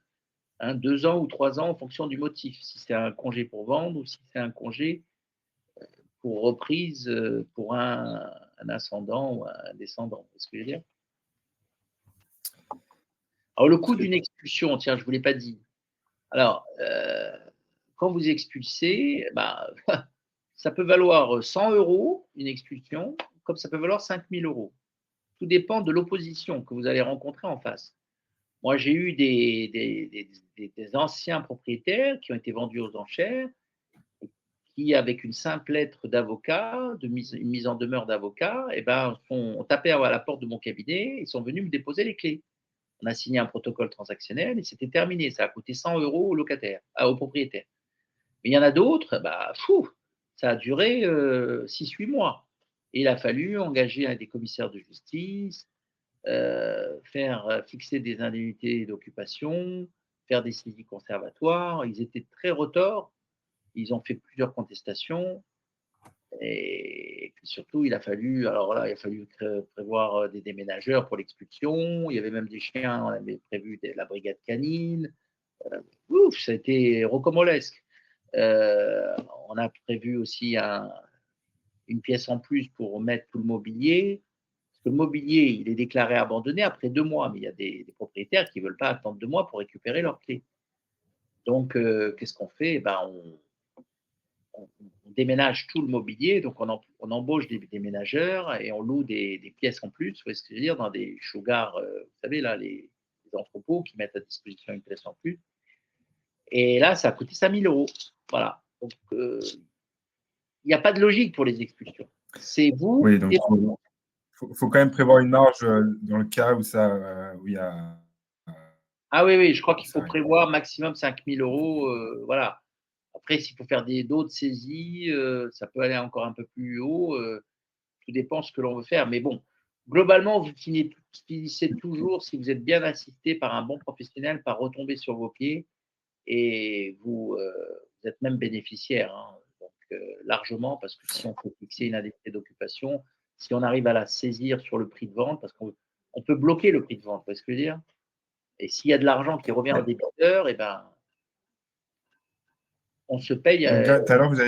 2 ans ou 3 ans en fonction du motif. Si c'est un congé pour vendre ou si c'est un congé pour reprise pour un ascendant ou un descendant. Vous voyez ce que je veux dire? Alors, le coût d'une expulsion, tiens, je ne vous l'ai pas dit. Alors, quand vous expulsez, ça peut valoir 100 euros une expulsion, comme ça peut valoir 5 000 euros. Tout dépend de l'opposition que vous allez rencontrer en face. Moi, j'ai eu des anciens propriétaires qui ont été vendus aux enchères, qui, avec une simple lettre d'avocat, une mise en demeure d'avocat, ont tapé à la porte de mon cabinet et sont venus me déposer les clés. On a signé un protocole transactionnel et c'était terminé. Ça a coûté 100 euros au locataire, au propriétaire. Mais il y en a d'autres, ça a duré 6-8 mois. Et il a fallu engager des commissaires de justice, faire fixer des indemnités d'occupation, faire des saisies conservatoires. Ils étaient très retors. Ils ont fait plusieurs contestations. Et surtout, il a fallu prévoir des déménageurs pour l'expulsion. Il y avait même des chiens, on avait prévu la brigade canine. Ça a été rocambolesque. On a prévu aussi une pièce en plus pour mettre tout le mobilier. Parce que le mobilier, il est déclaré abandonné après 2 mois, mais il y a des propriétaires qui ne veulent pas attendre 2 mois pour récupérer leurs clés. Donc, qu'est-ce qu'on fait? On déménage tout le mobilier, donc on embauche des déménageurs et on loue des pièces en plus, vous voyez ce que je veux dire, dans des showgars, vous savez, là, les entrepôts qui mettent à disposition une pièce en plus. Et là, ça a coûté 5 000 euros. Voilà. Donc, il n'y a pas de logique pour les expulsions. C'est vous Oui, donc et faut quand même prévoir une marge, dans le cas où où il y a, heu, ah oui, oui, je crois où qu'il ça faut arrive. prévoir maximum 5 000 €, voilà. Après s'il faut faire d'autres saisies, ça peut aller encore un peu plus haut, tout dépend ce que l'on veut faire. Mais bon, globalement, vous finissez toujours, si vous êtes bien assisté par un bon professionnel, par retomber sur vos pieds et vous êtes même bénéficiaire, hein, donc largement parce que si on peut fixer une indemnité d'occupation, si on arrive à la saisir sur le prix de vente, parce qu'on peut bloquer le prix de vente, vous voyez ce que je veux dire? Et s'il y a de l'argent qui revient au Ouais. débiteur et ben, on se paye, Donc là, tout à l'heure, vous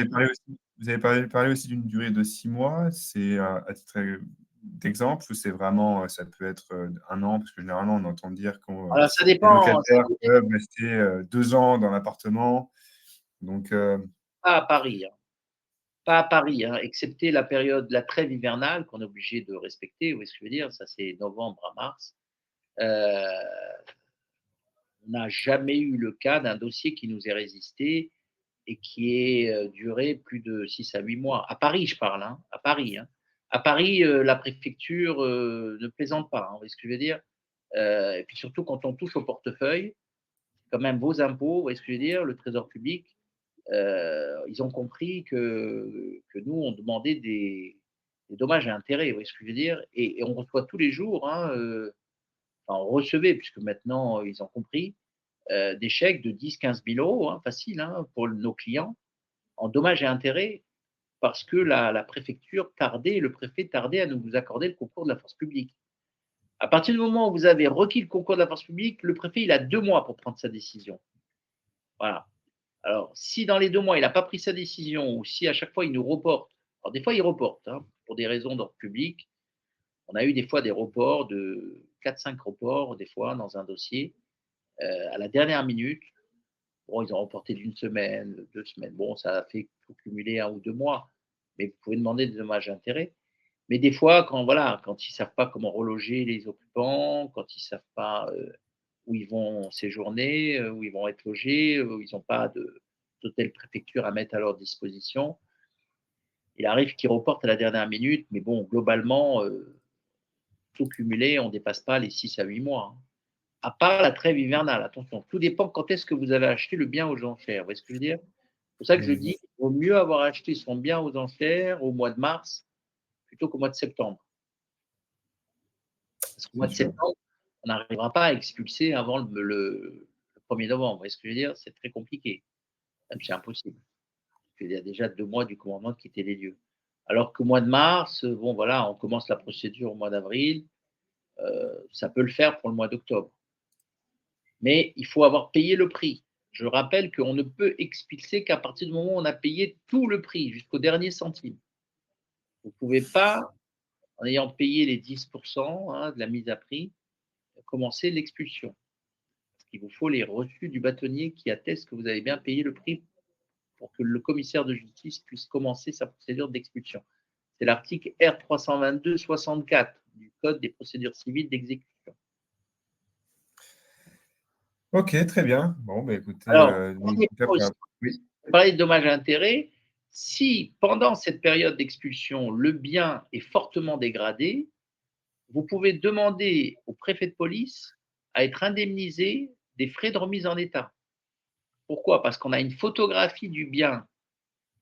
avez parlé aussi d'une durée de 6 mois. C'est, à titre, d'exemple ou c'est vraiment, ça peut être, 1 an? Parce que généralement, on entend dire qu'on, voilà, ça les dépend, locataires peuvent rester, 2 ans dans l'appartement. Donc, pas à Paris, hein, pas à Paris, hein, excepté la période, la trêve hivernale qu'on est obligé de respecter, vous voyez ce que je veux dire? Ça, c'est novembre à mars. Heu, on n'a jamais eu le cas d'un dossier qui nous ait résisté et qui ait, duré plus de 6 à 8 mois. À Paris, je parle, hein, à Paris, hein. À Paris, la préfecture, ne plaisante pas, hein, vous voyez ce que je veux dire? Et puis surtout quand on touche au portefeuille, quand même vos impôts, vous voyez ce que je veux dire? Le trésor public, ils ont compris que nous, on demandait des dommages et intérêts, vous voyez ce que je veux dire? Et on reçoit tous les jours, hein, enfin on recevait puisque maintenant, ils ont compris, des chèques de 10 000 à 15 000 €, hein, facile, hein, pour nos clients, en dommages et intérêts parce que la préfecture tardait, le préfet tardait à nous accorder le concours de la force publique. À partir du moment où vous avez requis le concours de la force publique, le préfet, il a 2 mois pour prendre sa décision. Voilà. Alors, si dans les 2 mois, il n'a pas pris sa décision ou si à chaque fois il nous reporte, alors des fois il reporte, hein, pour des raisons d'ordre public. On a eu des fois des reports de 4-5 reports, des fois dans un dossier, à la dernière minute. Bon, ils ont reporté d'une semaine, 2 semaines. Bon, ça a fait tout cumuler 1 ou 2 mois, mais vous pouvez demander des dommages et intérêts. Mais des fois, quand voilà, quand ils savent pas comment reloger les occupants, quand ils savent pas, où ils vont séjourner, où ils vont être logés, où ils ont pas d'hôtel préfecture à mettre à leur disposition, il arrive qu'ils reportent à la dernière minute, mais bon, globalement, tout cumulé, on dépasse pas les 6 à 8 mois, hein. À part la trêve hivernale, attention, tout dépend quand est-ce que vous avez acheté le bien aux enchères, vous voyez ce que je veux dire? C'est pour ça que je mmh, dis, il vaut mieux avoir acheté son bien aux enchères au mois de mars plutôt qu'au mois de septembre. Parce qu'au c'est mois de sûr. septembre, on n'arrivera pas à expulser avant le 1er novembre. Vous voyez ce que je veux dire? C'est très compliqué, même c'est impossible. Parce qu'il y a déjà 2 mois du commandement de quitter les lieux. Alors qu'au mois de mars, bon voilà, on commence la procédure au mois d'avril, ça peut le faire pour le mois d'octobre. Mais il faut avoir payé le prix. Je rappelle qu'on ne peut expulser qu'à partir du moment où on a payé tout le prix, jusqu'au dernier centime. Vous ne pouvez pas, en ayant payé les 10 hein, de la mise à prix, commencer l'expulsion. Il vous faut les reçus du bâtonnier qui attestent que vous avez bien payé le prix pour que le commissaire de justice puisse commencer sa procédure d'expulsion. C'est l'article R 322-64 du Code des procédures civiles d'exécution. OK, très bien. Bon, bah, écoutez, Alors, donc en dernier tout cas point aussi, oui? vous parlez de dommages et intérêts. Si pendant cette période d'expulsion, le bien est fortement dégradé, vous pouvez demander au préfet de police à être indemnisé des frais de remise en état. Pourquoi? Parce qu'on a une photographie du bien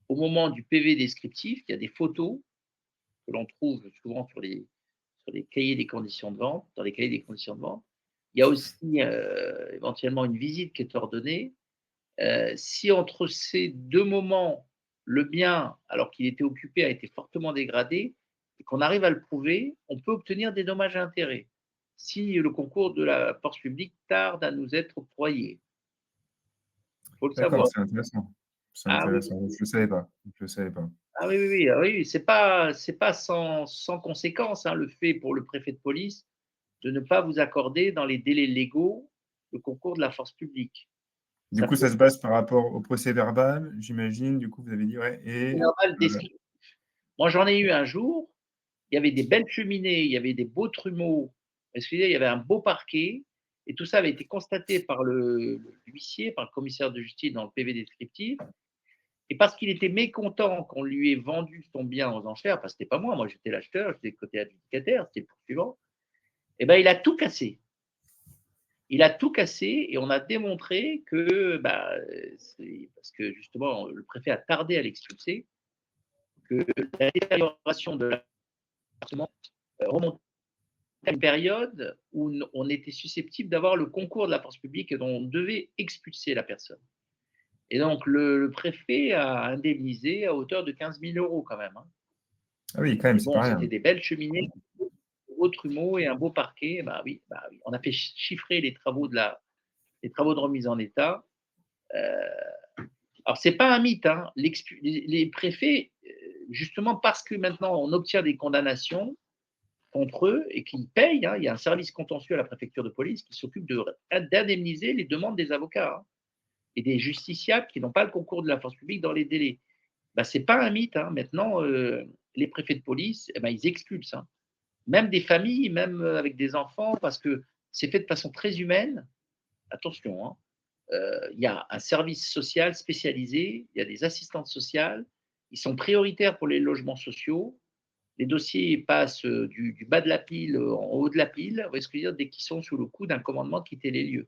au moment du PV descriptif. Il y a des photos que l'on trouve souvent sur les cahiers des conditions de vente, dans les cahiers des conditions de vente. Il y a aussi éventuellement une visite qui est ordonnée. Si entre ces 2 moments, le bien, alors qu'il était occupé, a été fortement dégradé et qu'on arrive à le prouver, on peut obtenir des dommages et intérêts, si le concours de la force publique tarde à nous être octroyé. Il faut le D'accord, savoir. c'est intéressant. C'est Ah oui, intéressant. Je ne le savais pas. Je le savais pas. ah oui, oui, oui, ah oui, c'est pas sans conséquence, hein, le fait pour le préfet de police de ne pas vous accorder dans les délais légaux le concours de la force publique. Du Ça coup, peut ça se base par rapport au procès-verbal, j'imagine, du coup, vous avez dit, ouais être et normal heu, descriptif. Moi, j'en ai eu un jour. Il y avait des belles cheminées, il y avait des beaux trumeaux. Excusez, il y avait un beau parquet et tout ça avait été constaté par l'huissier, par le commissaire de justice dans le PV descriptif Et parce qu'il était mécontent qu'on lui ait vendu son bien aux enchères, parce que c'était pas moi j'étais l'acheteur, j'étais côté adjudicataire, c'était le poursuivant, et ben il a tout cassé. Il a tout cassé et on a démontré que, bah, c'est parce que justement le préfet a tardé à l'expulser, que la détérioration de l'appartement remontait à une période où on était susceptible d'avoir le concours de la force publique et dont on devait expulser la personne. Et donc le préfet a indemnisé à hauteur de 15 000 € quand même, hein. Ah oui, quand même, Mais c'est pas bon, rien. c'était des belles cheminées, de gros trumeaux et un beau parquet. Bah oui. On a fait chiffrer les travaux de remise en état. Alors, c'est pas un mythe, hein. Les préfets, justement parce que maintenant on obtient des condamnations contre eux et qu'ils payent, hein, il y a un service contentieux à la préfecture de police qui s'occupe d'indemniser les demandes des avocats, hein, et des justiciables qui n'ont pas le concours de la force publique dans les délais. Bah, c'est pas un mythe, hein. Maintenant, les préfets de police, eh ben, ils expulsent, hein. Même des familles, même avec des enfants, parce que c'est fait de façon très humaine. Attention, hein. Il y a un service social spécialisé, il y a des assistantes sociales, ils sont prioritaires pour les logements sociaux. Les dossiers passent du bas de la pile en haut de la pile, vous voyez ce que je veux dire, dès qu'ils sont sous le coup d'un commandement de quitter les lieux.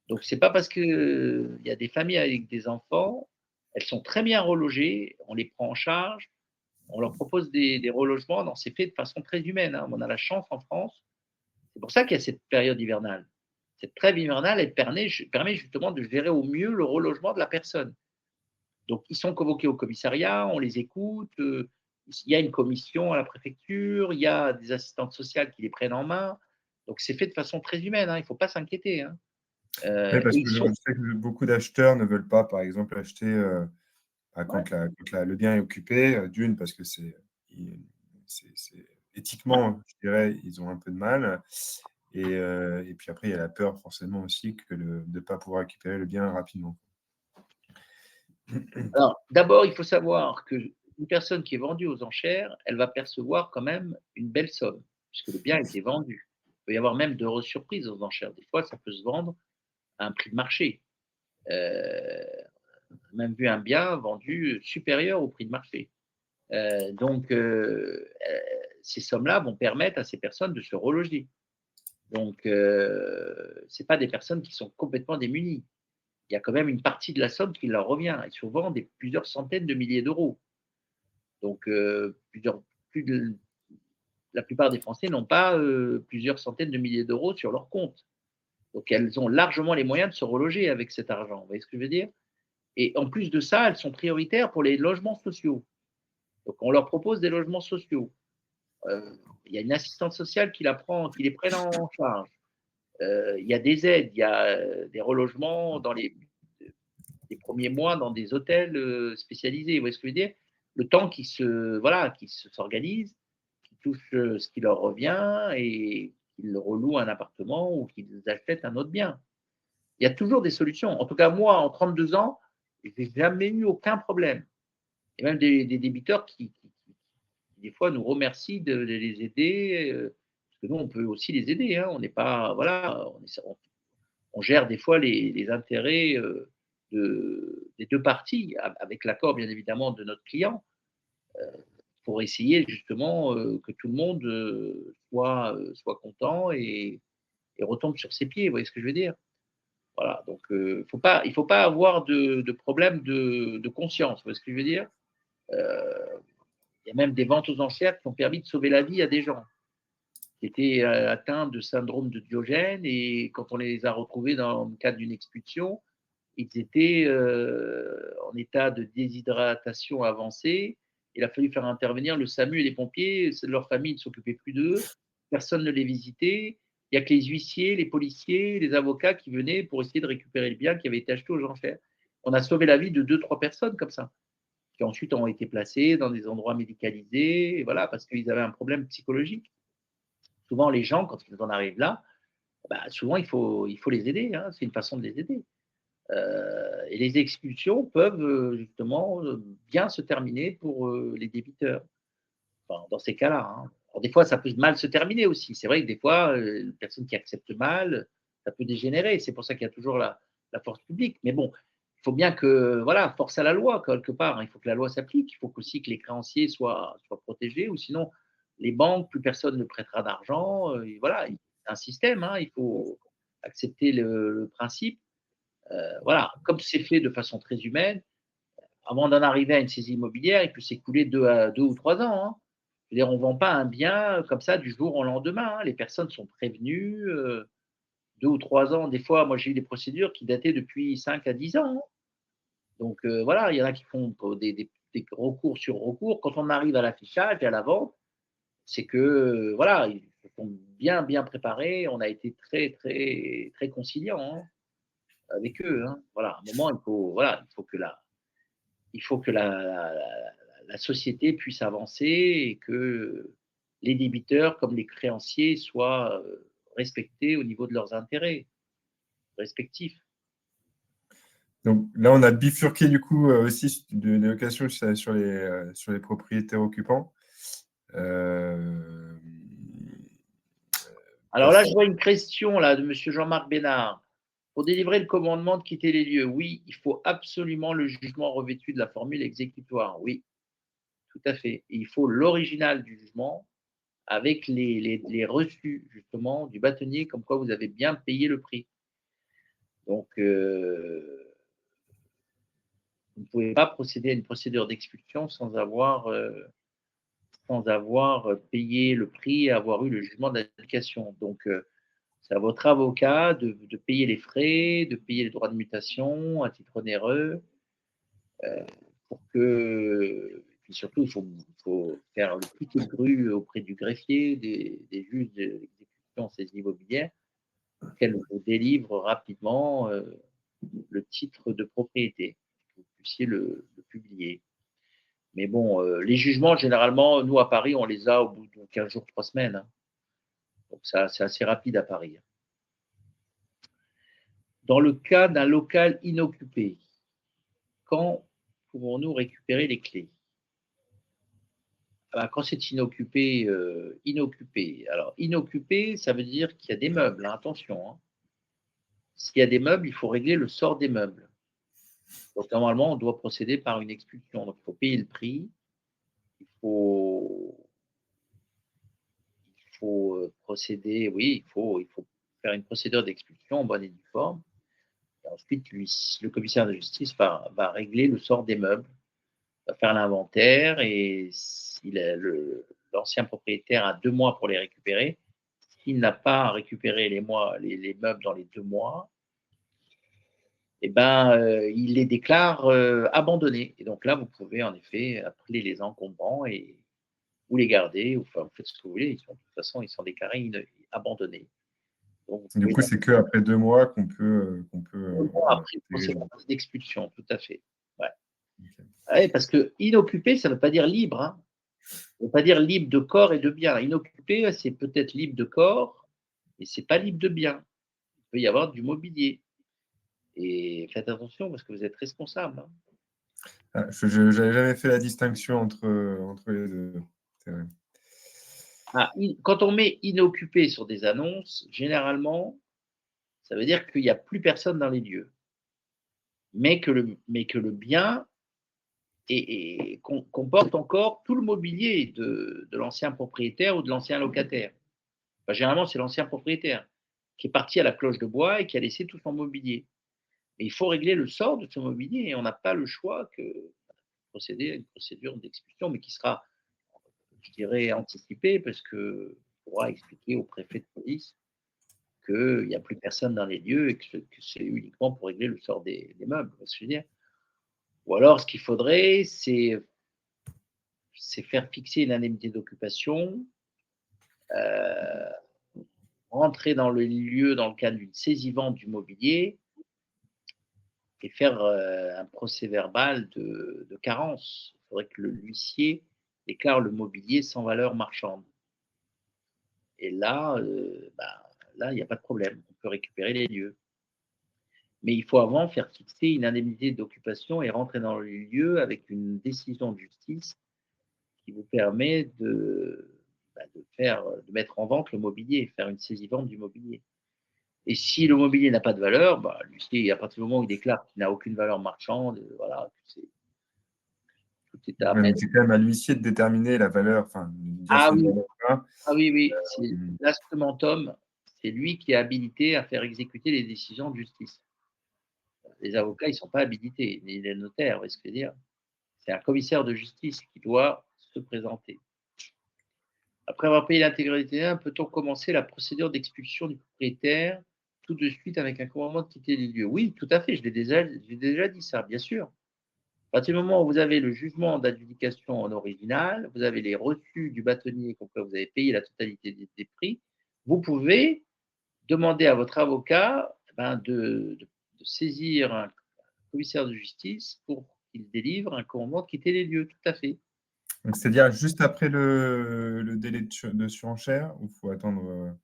Donc, c'est pas parce qu'il y a des familles avec des enfants, elles sont très bien relogées, on les prend en charge, on leur propose des relogements. Non, c'est fait de façon très humaine, hein. On a la chance en France. C'est pour ça qu'il y a cette période hivernale. Cette trêve hivernale, elle permet justement de gérer au mieux le relogement de la personne. Donc, ils sont convoqués au commissariat, on les écoute. Il y a une commission à la préfecture, il y a des assistantes sociales qui les prennent en main. Donc, c'est fait de façon très humaine, hein, il ne faut pas s'inquiéter, hein. Oui, parce Et que ils je sont. sais que beaucoup d'acheteurs ne veulent pas, par exemple, acheter Ouais, le bien est occupé. D'une, parce que ouais. éthiquement, je dirais, ils ont un peu de mal. Et puis après, il y a la peur forcément aussi de ne pas pouvoir récupérer le bien rapidement. Alors, d'abord, il faut savoir qu'une personne qui est vendue aux enchères, elle va percevoir quand même une belle somme, puisque le bien a été vendu. Il peut y avoir même de surprises aux enchères. Des fois, ça peut se vendre à un prix de marché. On a même vu un bien vendu supérieur au prix de marché. Ces sommes-là vont permettre à ces personnes de se reloger. Donc, ce n'est pas des personnes qui sont complètement démunies. Il y a quand même une partie de la somme qui leur revient, et souvent plusieurs centaines de milliers d'euros. Donc, la plupart des Français n'ont pas plusieurs centaines de milliers d'euros sur leur compte. Donc, elles ont largement les moyens de se reloger avec cet argent. Vous voyez ce que je veux dire? Et en plus de ça, elles sont prioritaires pour les logements sociaux. Donc, on leur propose des logements sociaux. Il y a une assistante sociale qui les prenne en charge. Il y a des aides, il y a des relogements dans les premiers mois dans des hôtels spécialisés. Vous voyez ce que je veux dire? Le temps qu'ils s'organisent, qu'ils touchent ce qui leur revient et qu'ils relouent un appartement ou qu'ils achètent un autre bien. Il y a toujours des solutions. En tout cas, moi, en 32 ans, je n'ai jamais eu aucun problème. Il y a même des débiteurs qui, des fois, nous remercient de les aider. Parce que nous, on peut aussi les aider, hein. On n'est pas. Voilà, on gère des fois les intérêts des deux parties, avec l'accord, bien évidemment, de notre client, pour essayer justement que tout le monde soit content et retombe sur ses pieds. Vous voyez ce que je veux dire? Voilà, donc il faut pas avoir de problème de conscience. Vous voyez ce que je veux dire? Il y a même des ventes aux enchères qui ont permis de sauver la vie à des gens qui étaient atteints de syndrome de Diogène, et quand on les a retrouvés dans le cadre d'une expulsion, ils étaient en état de déshydratation avancée. Il a fallu faire intervenir le SAMU et les pompiers. Leur famille ne s'occupait plus d'eux. Personne ne les visitait. Il n'y a que les huissiers, les policiers, les avocats qui venaient pour essayer de récupérer le bien qui avait été acheté aux enchères. On a sauvé la vie de 2-3 personnes comme ça, qui ensuite ont été placées dans des endroits médicalisés, et voilà, parce qu'ils avaient un problème psychologique. Souvent, les gens, quand ils en arrivent là, bah, souvent, il faut les aider, hein. C'est une façon de les aider. Et les expulsions peuvent justement bien se terminer pour les débiteurs. Enfin, dans ces cas-là, hein. Alors, des fois, ça peut mal se terminer aussi. C'est vrai que des fois, une personne qui accepte mal, ça peut dégénérer. C'est pour ça qu'il y a toujours la force publique. Mais bon, il faut bien que, voilà, force à la loi quelque part, hein. Il faut que la loi s'applique. Il faut aussi que les créanciers soient protégés ou sinon les banques, plus personne ne prêtera d'argent, et voilà, c'est un système, hein, il faut accepter le principe. Voilà, comme c'est fait de façon très humaine, avant d'en arriver à une saisie immobilière, il peut s'écouler 2 ou 3 ans, hein. Je veux dire, on ne vend pas un bien comme ça du jour au lendemain, hein. Les personnes sont prévenues, 2 ou 3 ans. Des fois, moi, j'ai eu des procédures qui dataient depuis 5 à 10 ans, hein. Donc voilà, il y en a qui font des recours sur recours. Quand on arrive à l'affichage et à la vente, c'est que, voilà, ils se sont bien préparés. On a été très conciliants, hein, avec eux, hein. Voilà, à un moment, il faut que la société puisse avancer et que les débiteurs comme les créanciers soient, respectés au niveau de leurs intérêts respectifs. Donc là, on a bifurqué du coup aussi de location sur les propriétaires occupants. Euh, Alors là, je vois une question là de monsieur Jean-Marc Bénard. Pour délivrer le commandement de quitter les lieux, oui, il faut absolument le jugement revêtu de la formule exécutoire. Oui, tout à fait. Et il faut l'original du jugement avec les reçus justement du bâtonnier comme quoi vous avez bien payé le prix. Donc, vous ne pouvez pas procéder à une procédure d'expulsion sans avoir payé le prix et avoir eu le jugement d'application. Donc, c'est à votre avocat de payer les frais, de payer les droits de mutation à titre onéreux, pour que. Et puis surtout, faut faire le plus tôt grue auprès du greffier, des juges d'exécution en saisie immobilière, qu'elle vous délivre rapidement le titre de propriété, que vous puissiez le publier. Mais bon, les jugements, généralement, nous à Paris, on les a au bout de 15 jours, 3 semaines, hein. Donc ça, c'est assez rapide à Paris, hein. Dans le cas d'un local inoccupé, quand pouvons-nous récupérer les clés? Ah bah, quand c'est inoccupé, inoccupé. Alors, inoccupé, ça veut dire qu'il y a des meubles, hein, attention, hein. S'il y a des meubles, il faut régler le sort des meubles. Donc, normalement, on doit procéder par une expulsion. Donc, il faut payer le prix, il faut, procéder, oui, il faut faire une procédure d'expulsion en bonne et due forme. Et ensuite, le commissaire de justice va régler le sort des meubles, va faire l'inventaire et si l'ancien propriétaire a 2 mois pour les récupérer. S'il n'a pas récupéré les meubles dans les 2 mois, eh ben, il les déclare abandonnés. Et donc là, vous pouvez en effet appeler les encombrants ou les garder, ou enfin, vous faites ce que vous voulez. De toute façon, ils sont déclarés abandonnés. Donc, vous du pouvez coup, c'est qu'après 2 mois qu'on peut après intégrer procéder à d'expulsion, tout à fait. Ouais. Ok. Ouais, parce que inoccupé, ça ne veut pas dire libre, hein. Ça ne veut pas dire libre de corps et de biens. Inoccupé, c'est peut-être libre de corps, mais c'est pas libre de biens. Il peut y avoir du mobilier. Et faites attention parce que vous êtes responsable, hein. Ah, je n'avais jamais fait la distinction entre les deux. C'est vrai. Ah, quand on met inoccupé sur des annonces, généralement, ça veut dire qu'il n'y a plus personne dans les lieux, mais que le bien comporte encore tout le mobilier de l'ancien propriétaire ou de l'ancien locataire. Enfin, généralement, c'est l'ancien propriétaire qui est parti à la cloche de bois et qui a laissé tout son mobilier. Et il faut régler le sort de ce mobilier et on n'a pas le choix que de procéder à une procédure d'expulsion, mais qui sera, je dirais, anticipée parce qu'on pourra expliquer au préfet de police qu'il n'y a plus personne dans les lieux et que c'est uniquement pour régler le sort des meubles. Vous voyez ce que je veux dire. Ou alors, ce qu'il faudrait, c'est faire fixer une indemnité d'occupation, euh, rentrer dans le lieu dans le cadre d'une saisie-vente du mobilier et faire un procès verbal de carence. Il faudrait que l'huissier déclare le mobilier sans valeur marchande. Et là, là, il n'y a pas de problème. On peut récupérer les lieux. Mais il faut avant faire fixer une indemnité d'occupation et rentrer dans le lieu avec une décision de justice qui vous permet de mettre en vente le mobilier, faire une saisie-vente du mobilier. Et si le mobilier n'a pas de valeur, bah, l'huissier, à partir du moment où il déclare qu'il n'a aucune valeur marchande, voilà, tout est à Ouais, donc mettre. c'est quand même à l'huissier de déterminer la valeur, enfin, de dire Ah c'est une oui, valeur A. ah oui, oui, c'est Mmh. l'instrumentum, c'est lui qui est habilité à faire exécuter les décisions de justice. Les avocats, ils ne sont pas habilités, ni les notaires, vous voyez ce que je veux dire? C'est un commissaire de justice qui doit se présenter. Après avoir payé l'intégralité d'un, peut-on commencer la procédure d'expulsion du propriétaire tout de suite avec un commandement de quitter les lieux? Oui, tout à fait, j'ai déjà dit ça, bien sûr. À partir du moment où vous avez le jugement d'adjudication en original, vous avez les reçus du bâtonnier comme quoi vous avez payé la totalité des prix, vous pouvez demander à votre avocat de saisir un commissaire de justice pour qu'il délivre un commandement de quitter les lieux, tout à fait. Donc c'est-à-dire juste après le délai de surenchère ou il faut attendre,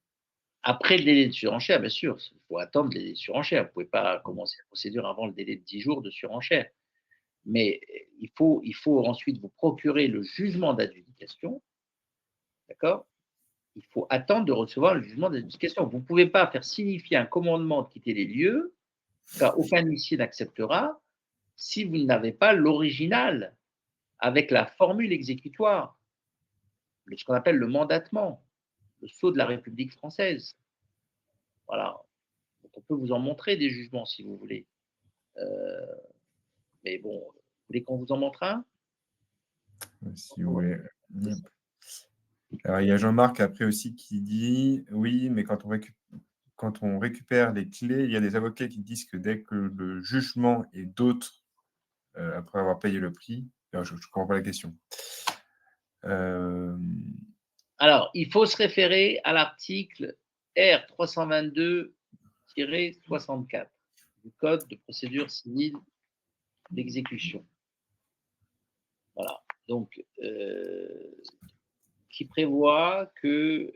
Après le délai de surenchère, bien sûr, il faut attendre le délai de surenchère. Vous ne pouvez pas commencer la procédure avant le délai de 10 jours de surenchère. Mais il faut ensuite vous procurer le jugement d'adjudication, d'accord? Il faut attendre de recevoir le jugement d'adjudication. Vous ne pouvez pas faire signifier un commandement de quitter les lieux, car aucun huissier n'acceptera si vous n'avez pas l'original avec la formule exécutoire, ce qu'on appelle le mandatement, le sceau de la République française. Voilà. Donc on peut vous en montrer des jugements si vous voulez. Mais bon, vous voulez qu'on vous en montre un? si vous voulez. Hop. Alors il y a Jean-Marc après aussi qui dit: «Oui, mais quand on récupère les clés, il y a des avocats qui disent que dès que le jugement est d'autres, après avoir payé le prix». Alors je comprends pas la question. Hem, Alors, il faut se référer à l'article R 322-64 du Code de procédure civile d'exécution. Voilà. Donc, qui prévoit que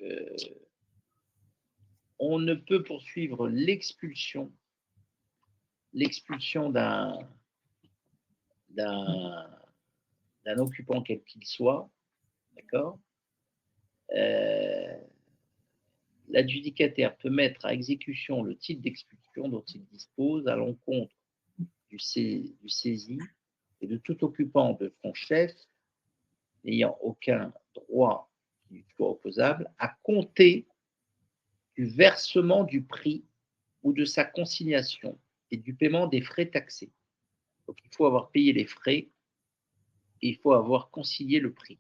on ne peut poursuivre l'expulsion d'un occupant quel qu'il soit, d'accord. Euh, L'adjudicataire peut mettre à exécution le titre d'expulsion dont il dispose à l'encontre du saisi et de tout occupant de son chef n'ayant aucun droit qui lui soit opposable à compter du versement du prix ou de sa consignation et du paiement des frais taxés. Donc il faut avoir payé les frais et il faut avoir consigné le prix.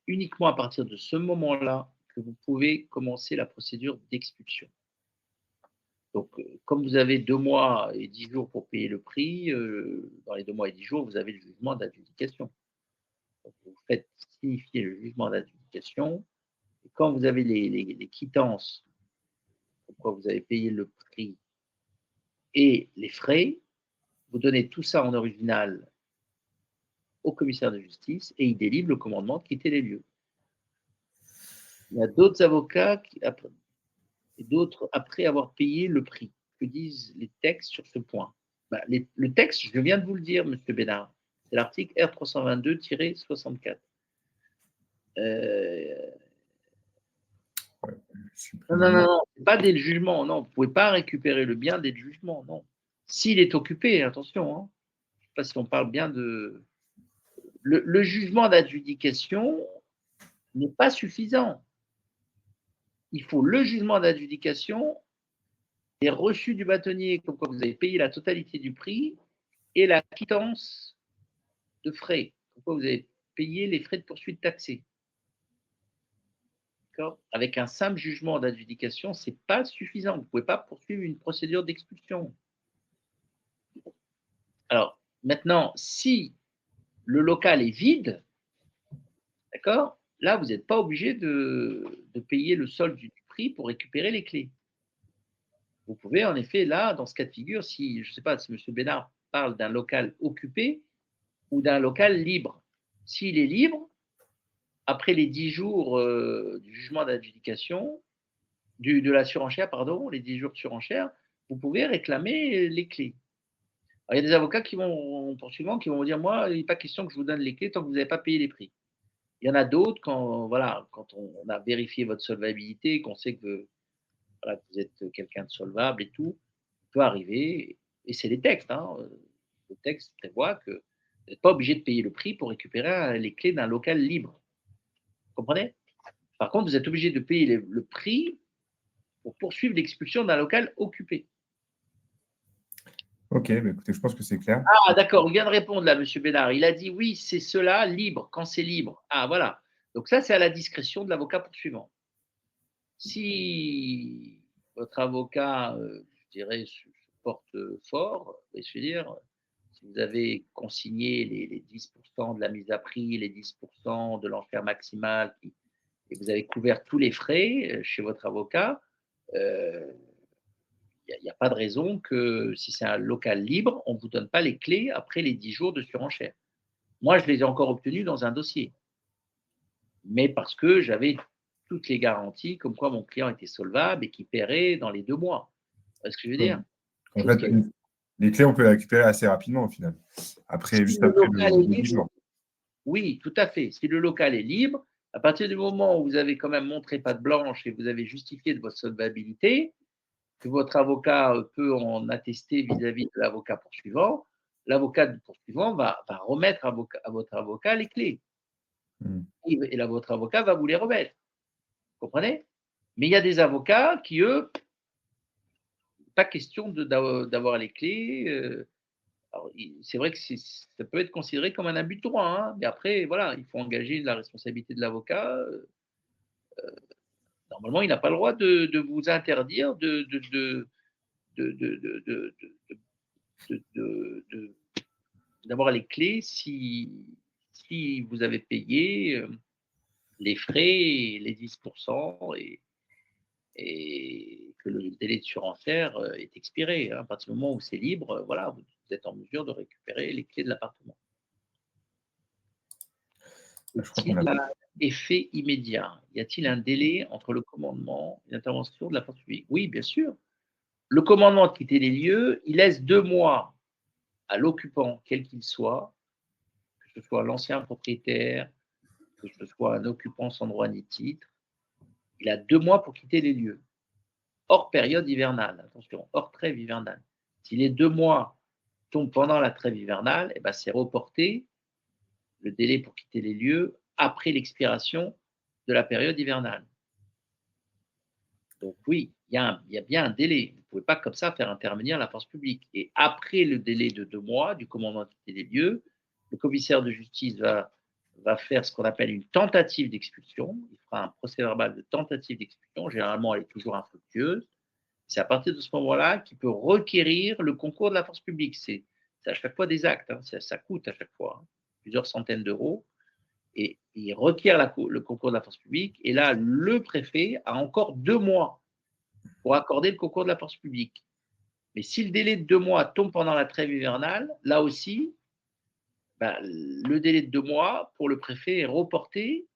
Uniquement à partir de ce moment-là que vous pouvez commencer la procédure d'expulsion. Donc, comme vous avez 2 mois et 10 jours pour payer le prix, dans les 2 mois et 10 jours, vous avez le jugement d'adjudication. Donc, vous faites signifier le jugement d'adjudication. Et quand vous avez les quittances, pourquoi vous avez payé le prix et les frais, vous donnez tout ça en original au commissaire de justice et il délivre le commandement de quitter les lieux. Il y a d'autres avocats et d'autres après avoir payé le prix. Que disent les textes sur ce point? Bah, le texte, je viens de vous le dire, Monsieur Bénard, c'est l'article R 322-64. Euh, ouais, non, non, non, supprimer. non, c'est pas dès le jugement, non, vous ne pouvez pas récupérer le bien dès le jugement, non. S'il est occupé, attention, hein, je ne sais pas si on parle bien de. Le jugement d'adjudication n'est pas suffisant. Il faut le jugement d'adjudication et reçu du bâtonnier, comme quoi vous avez payé la totalité du prix, et la quittance de frais, comme quoi vous avez payé les frais de poursuite taxés. Avec un simple jugement d'adjudication, ce n'est pas suffisant. Vous ne pouvez pas poursuivre une procédure d'expulsion. Alors, maintenant, si le local est vide, d'accord, là, vous n'êtes pas obligé de payer le solde du prix pour récupérer les clés. Vous pouvez, en effet, là, dans ce cas de figure, si, je ne sais pas, si M. Bénard parle d'un local occupé ou d'un local libre. S'il est libre, après les 10 jours du jugement d'adjudication, de la surenchère, pardon, les 10 jours de surenchère, vous pouvez réclamer les clés. Alors, il y a des avocats qui vont, poursuivants, qui vont vous dire, moi, il n'est pas question que je vous donne les clés tant que vous n'avez pas payé les prix. Il y en a d'autres, quand, voilà, quand on a vérifié votre solvabilité, qu'on sait que voilà, que vous êtes quelqu'un de solvable et tout, peut arriver, et c'est les textes, hein, le texte prévoit que vous n'êtes pas obligé de payer le prix pour récupérer les clés d'un local libre. Vous comprenez? Par contre, vous êtes obligé de payer le prix pour poursuivre l'expulsion d'un local occupé. Ok, bah, écoutez, je pense que c'est clair. Ah d'accord, il vient de répondre là, monsieur Bénard. Il a dit: «Oui, c'est cela, libre, quand c'est libre». Ah voilà, donc ça, c'est à la discrétion de l'avocat poursuivant. Si votre avocat, je dirais, se porte fort, et je veux dire, si vous avez consigné les 10 de la mise à prix, les 10 de l'enchère maximale, qui et vous avez couvert tous les frais, chez votre avocat, il y a pas de raison que, si c'est un local libre, on ne vous donne pas les clés après les 10 jours de surenchère. Moi, je les ai encore obtenus dans un dossier, mais parce que j'avais toutes les garanties comme quoi mon client était solvable et qu'il paierait dans les 2 mois. Vous voyez ce que je veux Ouais. dire? En Chose fait, qui est les clés, on peut les récupérer assez rapidement au final, si juste le après local est les 10 libre, jours. oui, tout à fait. Si le local est libre, à partir du moment où vous avez quand même montré patte blanche et vous avez justifié de votre solvabilité, que votre avocat, peut en attester vis-à-vis de l'avocat poursuivant, l'avocat du poursuivant va remettre à votre avocat les clés, Hmm. et là, votre avocat va vous les remettre. Vous comprenez? Mais il y a des avocats qui, eux, pas question d'avoir les clés. Alors, c'est vrai que ça peut être considéré comme un abus de droit, hein, mais après, voilà, il faut engager la responsabilité de l'avocat. Normalement, il n'a pas le droit de vous interdire de, de, de, de, de d'avoir les clés si vous avez payé les frais, les 10%, et que le délai de surenchère est expiré, hein. À partir du moment où c'est libre, voilà, vous êtes en mesure de récupérer les clés de l'appartement. Je crois qu'on a Est-il un effet immédiat? Y a-t-il un délai entre le commandement et l'intervention de la force publique? Oui, bien sûr. Le commandement de quitter les lieux, il laisse 2 mois à l'occupant, quel qu'il soit, que ce soit l'ancien propriétaire, que ce soit un occupant sans droit ni titre. Il a 2 mois pour quitter les lieux, hors période hivernale, attention, hors trêve hivernale. Si les 2 mois tombent pendant la trêve hivernale, eh ben, c'est reporté, le délai pour quitter les lieux, après l'expiration de la période hivernale. Donc oui, il y a bien un délai. Vous ne pouvez pas comme ça faire intervenir la force publique. Et après le délai de 2 mois du commandement de quitter les lieux, le commissaire de justice va faire ce qu'on appelle une tentative d'expulsion. Il fera un procès-verbal de tentative d'expulsion. Généralement, elle est toujours infructueuse. C'est à partir de ce moment-là qu'il peut requérir le concours de la force publique. C'est à chaque fois des actes, hein. Ça coûte à chaque fois, hein, plusieurs centaines d'euros. Et il requiert le concours de la force publique. Et là, le préfet a encore 2 mois pour accorder le concours de la force publique. Mais si le délai de 2 mois tombe pendant la trêve hivernale, là aussi, bah, le délai de 2 mois pour le préfet est reporté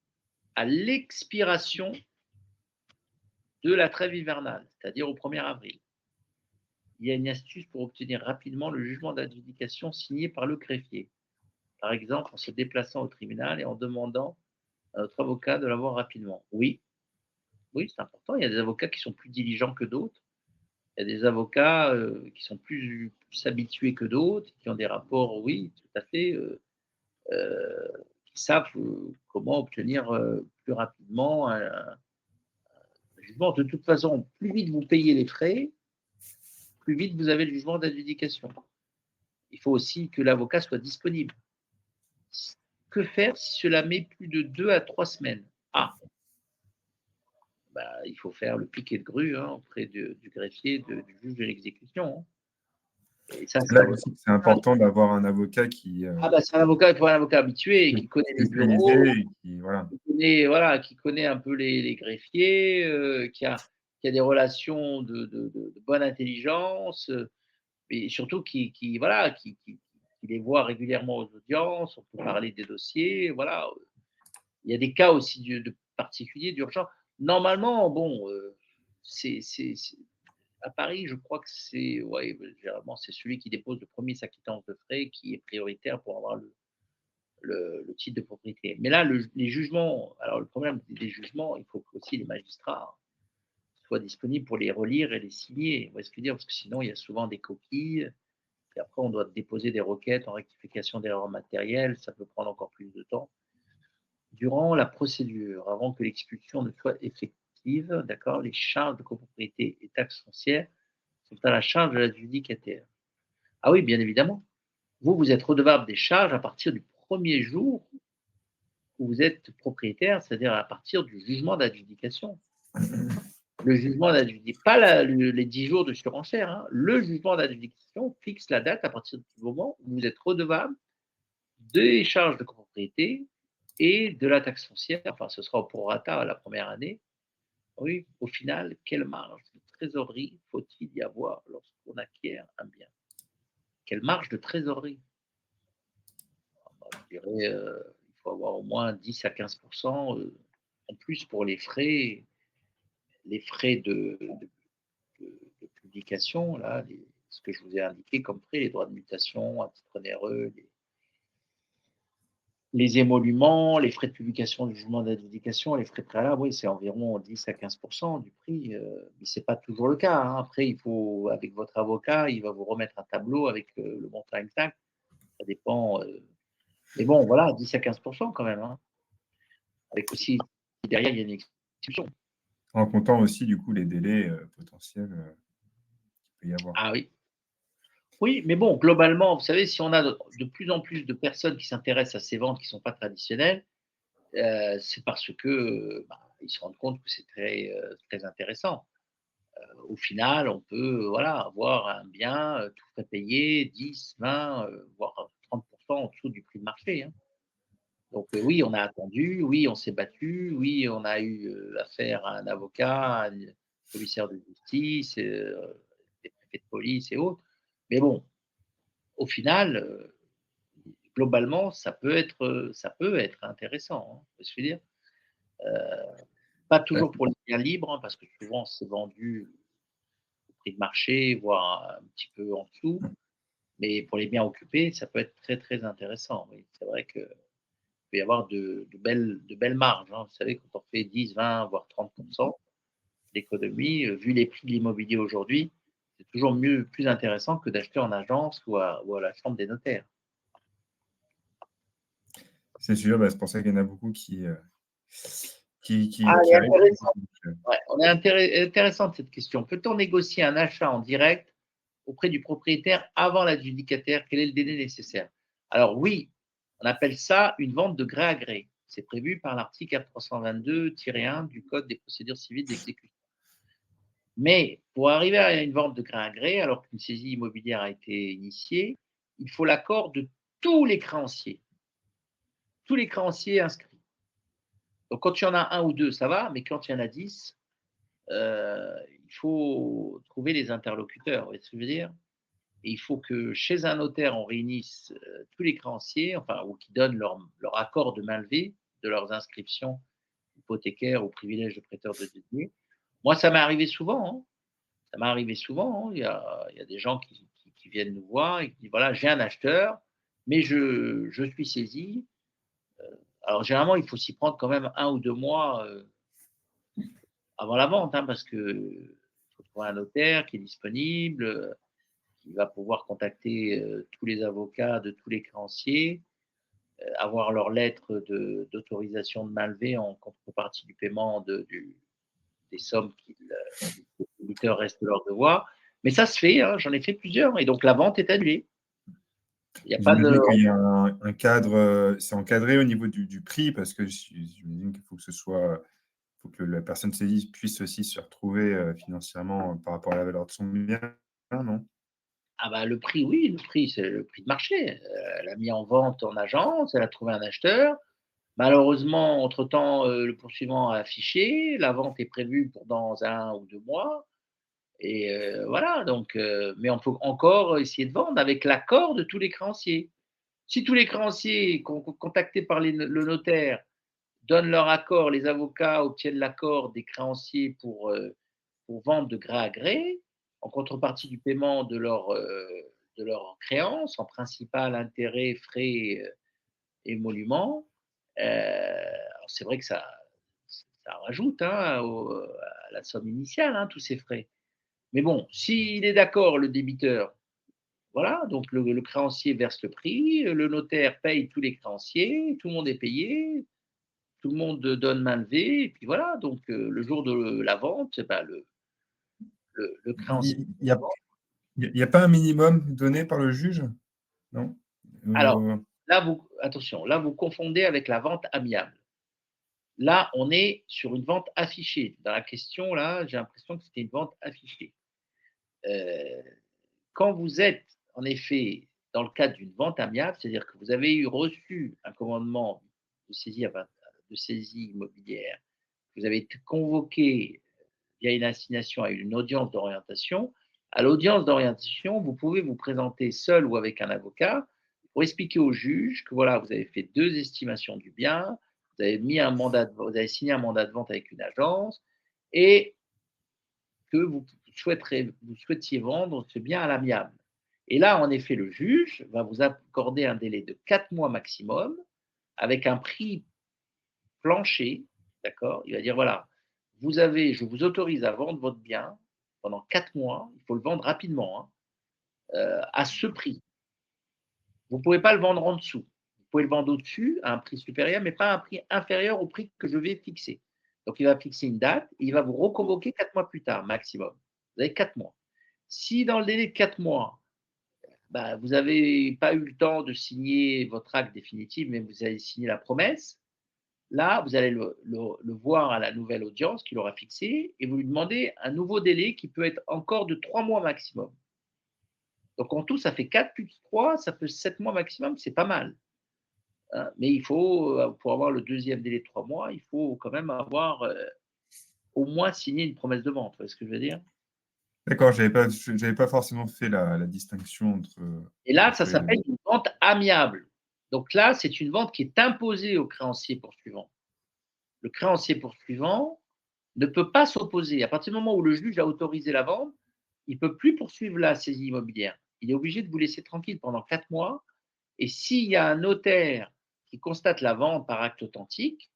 à l'expiration de la trêve hivernale, c'est-à-dire au 1er avril. Il y a une astuce pour obtenir rapidement le jugement d'adjudication signé par le greffier. Par exemple, en se déplaçant au tribunal et en demandant à notre avocat de l'avoir rapidement. Oui, oui, c'est important. Il y a des avocats qui sont plus diligents que d'autres. Il y a des avocats qui sont plus habitués que d'autres, qui ont des rapports, oui, tout à fait, qui savent comment obtenir plus rapidement un jugement. De toute façon, plus vite vous payez les frais, plus vite vous avez le jugement d'adjudication. Il faut aussi que l'avocat soit disponible. Que faire si cela met plus de 2 à 3 semaines? Ah, bah, il faut faire le piquet de grue, hein, auprès du greffier, du juge de l'exécution, hein. Et ça, C'est c'est là à votre aussi que c'est important d'avoir un avocat ah bah, c'est un avocat, il faut un avocat habitué, qui est qui connaît les spécialisé bureaux, et qui voilà. qui connaît, voilà, qui connaît un peu les greffiers, qui a des relations de bonne intelligence, et surtout voilà, qui les voit régulièrement aux audiences. On peut parler des dossiers, voilà. Il y a des cas aussi de particuliers, d'urgence. Normalement, bon, c'est à Paris, je crois que c'est, ouais, généralement, c'est celui qui dépose le premier sa quittance de frais qui est prioritaire pour avoir le titre de propriété. Mais là, les jugements, alors le problème des jugements, il faut que aussi les magistrats soit disponible pour les relire et les signer. Vous voyez ce que je veux dire? Parce que sinon, il y a souvent des coquilles, et après on doit déposer des requêtes en rectification d'erreurs matérielles, ça peut prendre encore plus de temps. Durant la procédure, avant que l'expulsion ne soit effective, d'accord, les charges de copropriété et taxes foncières sont à la charge de l'adjudicataire. Ah oui, bien évidemment. Vous, vous êtes redevable des charges à partir du premier jour où vous êtes propriétaire, c'est-à-dire à partir du jugement d'adjudication. Le jugement d'adjudication, pas les 10 jours de surenchère, hein. Le jugement d'adjudication fixe la date à partir du moment où vous êtes redevable des charges de copropriété et de la taxe foncière. Enfin, ce sera au prorata la première année. Oui, au final, quelle marge de trésorerie faut-il y avoir lorsqu'on acquiert un bien? Quelle marge de trésorerie? Je dirais, il faut avoir au moins 10 à 15 en plus pour les frais de publication, là, ce que je vous ai indiqué comme frais, les droits de mutation à titre onéreux, les émoluments, les frais de publication du jugement d'adjudication, les frais préalables, oui, c'est environ 10 à 15 du prix, mais ce n'est pas toujours le cas, hein. Après, il faut, avec votre avocat, il va vous remettre un tableau avec le montant exact. Ça dépend. Mais bon, voilà, 10 à 15 quand même, hein. Avec aussi, derrière, il y a une exécution. En comptant aussi, du coup, les délais potentiels qu'il peut y avoir. Ah oui. Oui, mais bon, globalement, vous savez, si on a de plus en plus de personnes qui s'intéressent à ces ventes qui ne sont pas traditionnelles, c'est parce que, bah, ils se rendent compte que c'est très intéressant. Au final, on peut, voilà, avoir un bien, tout frais payé, 10, 20, voire 30 en dessous du prix de marché, hein. Donc, oui, on a attendu, oui, on s'est battu, oui, on a eu, affaire à un avocat, à un commissaire de justice, des préfets de police et autres. Mais bon, au final, globalement, ça peut être intéressant, hein, vous voyez ce que je veux dire? Pas Ouais, toujours pour les biens libres, hein, parce que souvent c'est vendu au prix de marché, voire un petit peu en dessous. Mais pour les biens occupés, ça peut être très, très intéressant, oui. C'est vrai qu'il peut y avoir de belles marges, hein. Vous savez, quand on fait 10, 20, voire 30 d'économie, vu les prix de l'immobilier aujourd'hui, c'est toujours plus intéressant que d'acheter en agence ou à la chambre des notaires. c'est sûr, bah, c'est pour ça qu'il y en a beaucoup qui, Ah, elle qui est arrivent. intéressante. Ouais, on est intéressante cette question. Peut-on négocier un achat en direct auprès du propriétaire avant l'adjudicataire? Quel est le délai nécessaire? Alors oui, on appelle ça une vente de gré à gré. C'est prévu par l'article R322-1 du Code des procédures civiles d'exécution. Mais pour arriver à une vente de gré à gré, alors qu'une saisie immobilière a été initiée, il faut l'accord de tous les créanciers inscrits. Donc quand il y en a un ou deux, ça va, mais quand il y en a 10, il faut trouver les interlocuteurs, vous voyez ce que je veux dire? Et il faut que chez un notaire, on réunisse, tous les créanciers, enfin, ou qui donnent leur accord de mainlevée de leurs inscriptions hypothécaires au privilège de prêteur de détenus. Moi, ça m'est arrivé souvent, hein. Ça m'est arrivé souvent, hein. Il y a des gens qui viennent nous voir et qui disent: «Voilà, j'ai un acheteur, mais je suis saisi». Alors généralement, il faut s'y prendre quand même un ou 2 mois, avant la vente, hein, parce qu'il faut trouver un notaire qui est disponible, qui va pouvoir contacter, tous les avocats de tous les créanciers, avoir leur lettre d'autorisation de mainlevée en contrepartie du paiement des sommes les détenteurs restent leur devoir. Mais ça se fait, hein, j'en ai fait plusieurs et donc la vente est annulée. Il n'y a pas de J'imagine qu'il y a un cadre, c'est encadré au niveau du prix parce que j'imagine qu'il faut que ce soit faut que la personne saisie puisse aussi se retrouver, financièrement par rapport à la valeur de son bien, non? ah bah, le prix, oui, le prix, c'est le prix de marché. Elle a mis en vente en agence, elle a trouvé un acheteur. Malheureusement, entre-temps, le poursuivant a affiché, la vente est prévue pour dans 1 ou 2 mois. Et voilà, donc mais on peut encore essayer de vendre avec l'accord de tous les créanciers. Si tous les créanciers contactés par le notaire donnent leur accord, les avocats obtiennent l'accord des créanciers pour vendre de gré à gré, en contrepartie du paiement de leur créance, en principal, intérêts, frais, émoluments. Alors c'est vrai que ça rajoute, hein, la somme initiale, hein, tous ces frais. Mais bon, s'il est d'accord, le débiteur, voilà, donc le créancier verse le prix, le notaire paye tous les créanciers, tout le monde est payé, tout le monde donne main levée, et puis voilà, donc le jour de la vente, eh ben, le créancier. Il n'y a pas un minimum donné par le juge? Non? Alors, là, attention, là, vous confondez avec la vente amiable. Là, on est sur une vente affichée. Dans la question, là, j'ai l'impression que c'était une vente affichée. Heu, Quand vous êtes, en effet, dans le cadre d'une vente amiable, c'est-à-dire que vous avez reçu un commandement de saisie immobilière, vous avez été convoqué via une assignation à une audience d'orientation. À l'audience d'orientation, vous pouvez vous présenter seul ou avec un avocat pour expliquer au juge que voilà, vous avez fait 2 estimations du bien, vous avez signé un mandat de vente avec une agence et que vous souhaitiez vendre ce bien à l'amiable. Et là, en effet, le juge va vous accorder un délai de 4 mois maximum avec un prix plancher, d'accord? Il va dire voilà, je vous autorise à vendre votre bien pendant 4 mois, il faut le vendre rapidement, hein, à ce prix. Vous ne pouvez pas le vendre en dessous. Vous pouvez le vendre au-dessus à un prix supérieur, mais pas à un prix inférieur au prix que je vais fixer. Donc, il va fixer une date et il va vous reconvoquer 4 mois plus tard, maximum. Vous avez 4 mois. Si dans le délai de 4 mois, bah, vous n'avez pas eu le temps de signer votre acte définitif, mais vous avez signé la promesse, là, vous allez le voir à la nouvelle audience qu'il aura fixée et vous lui demandez un nouveau délai qui peut être encore de 3 mois maximum. Donc en tout, ça fait 4 plus 3, ça fait 7 mois maximum, c'est pas mal, hein. Mais il faut, pour avoir le deuxième délai de 3 mois, il faut quand même avoir, au moins signé une promesse de vente. Vous voyez ce que je veux dire? D'accord, j'avais pas forcément fait la distinction Et là, ça entre les 2. s'appelle une vente amiable. Donc là, c'est une vente qui est imposée au créancier poursuivant. Le créancier poursuivant ne peut pas s'opposer. À partir du moment où le juge a autorisé la vente, il ne peut plus poursuivre la saisie immobilière. Il est obligé de vous laisser tranquille pendant 4 mois. Et s'il y a un notaire qui constate la vente par acte authentique,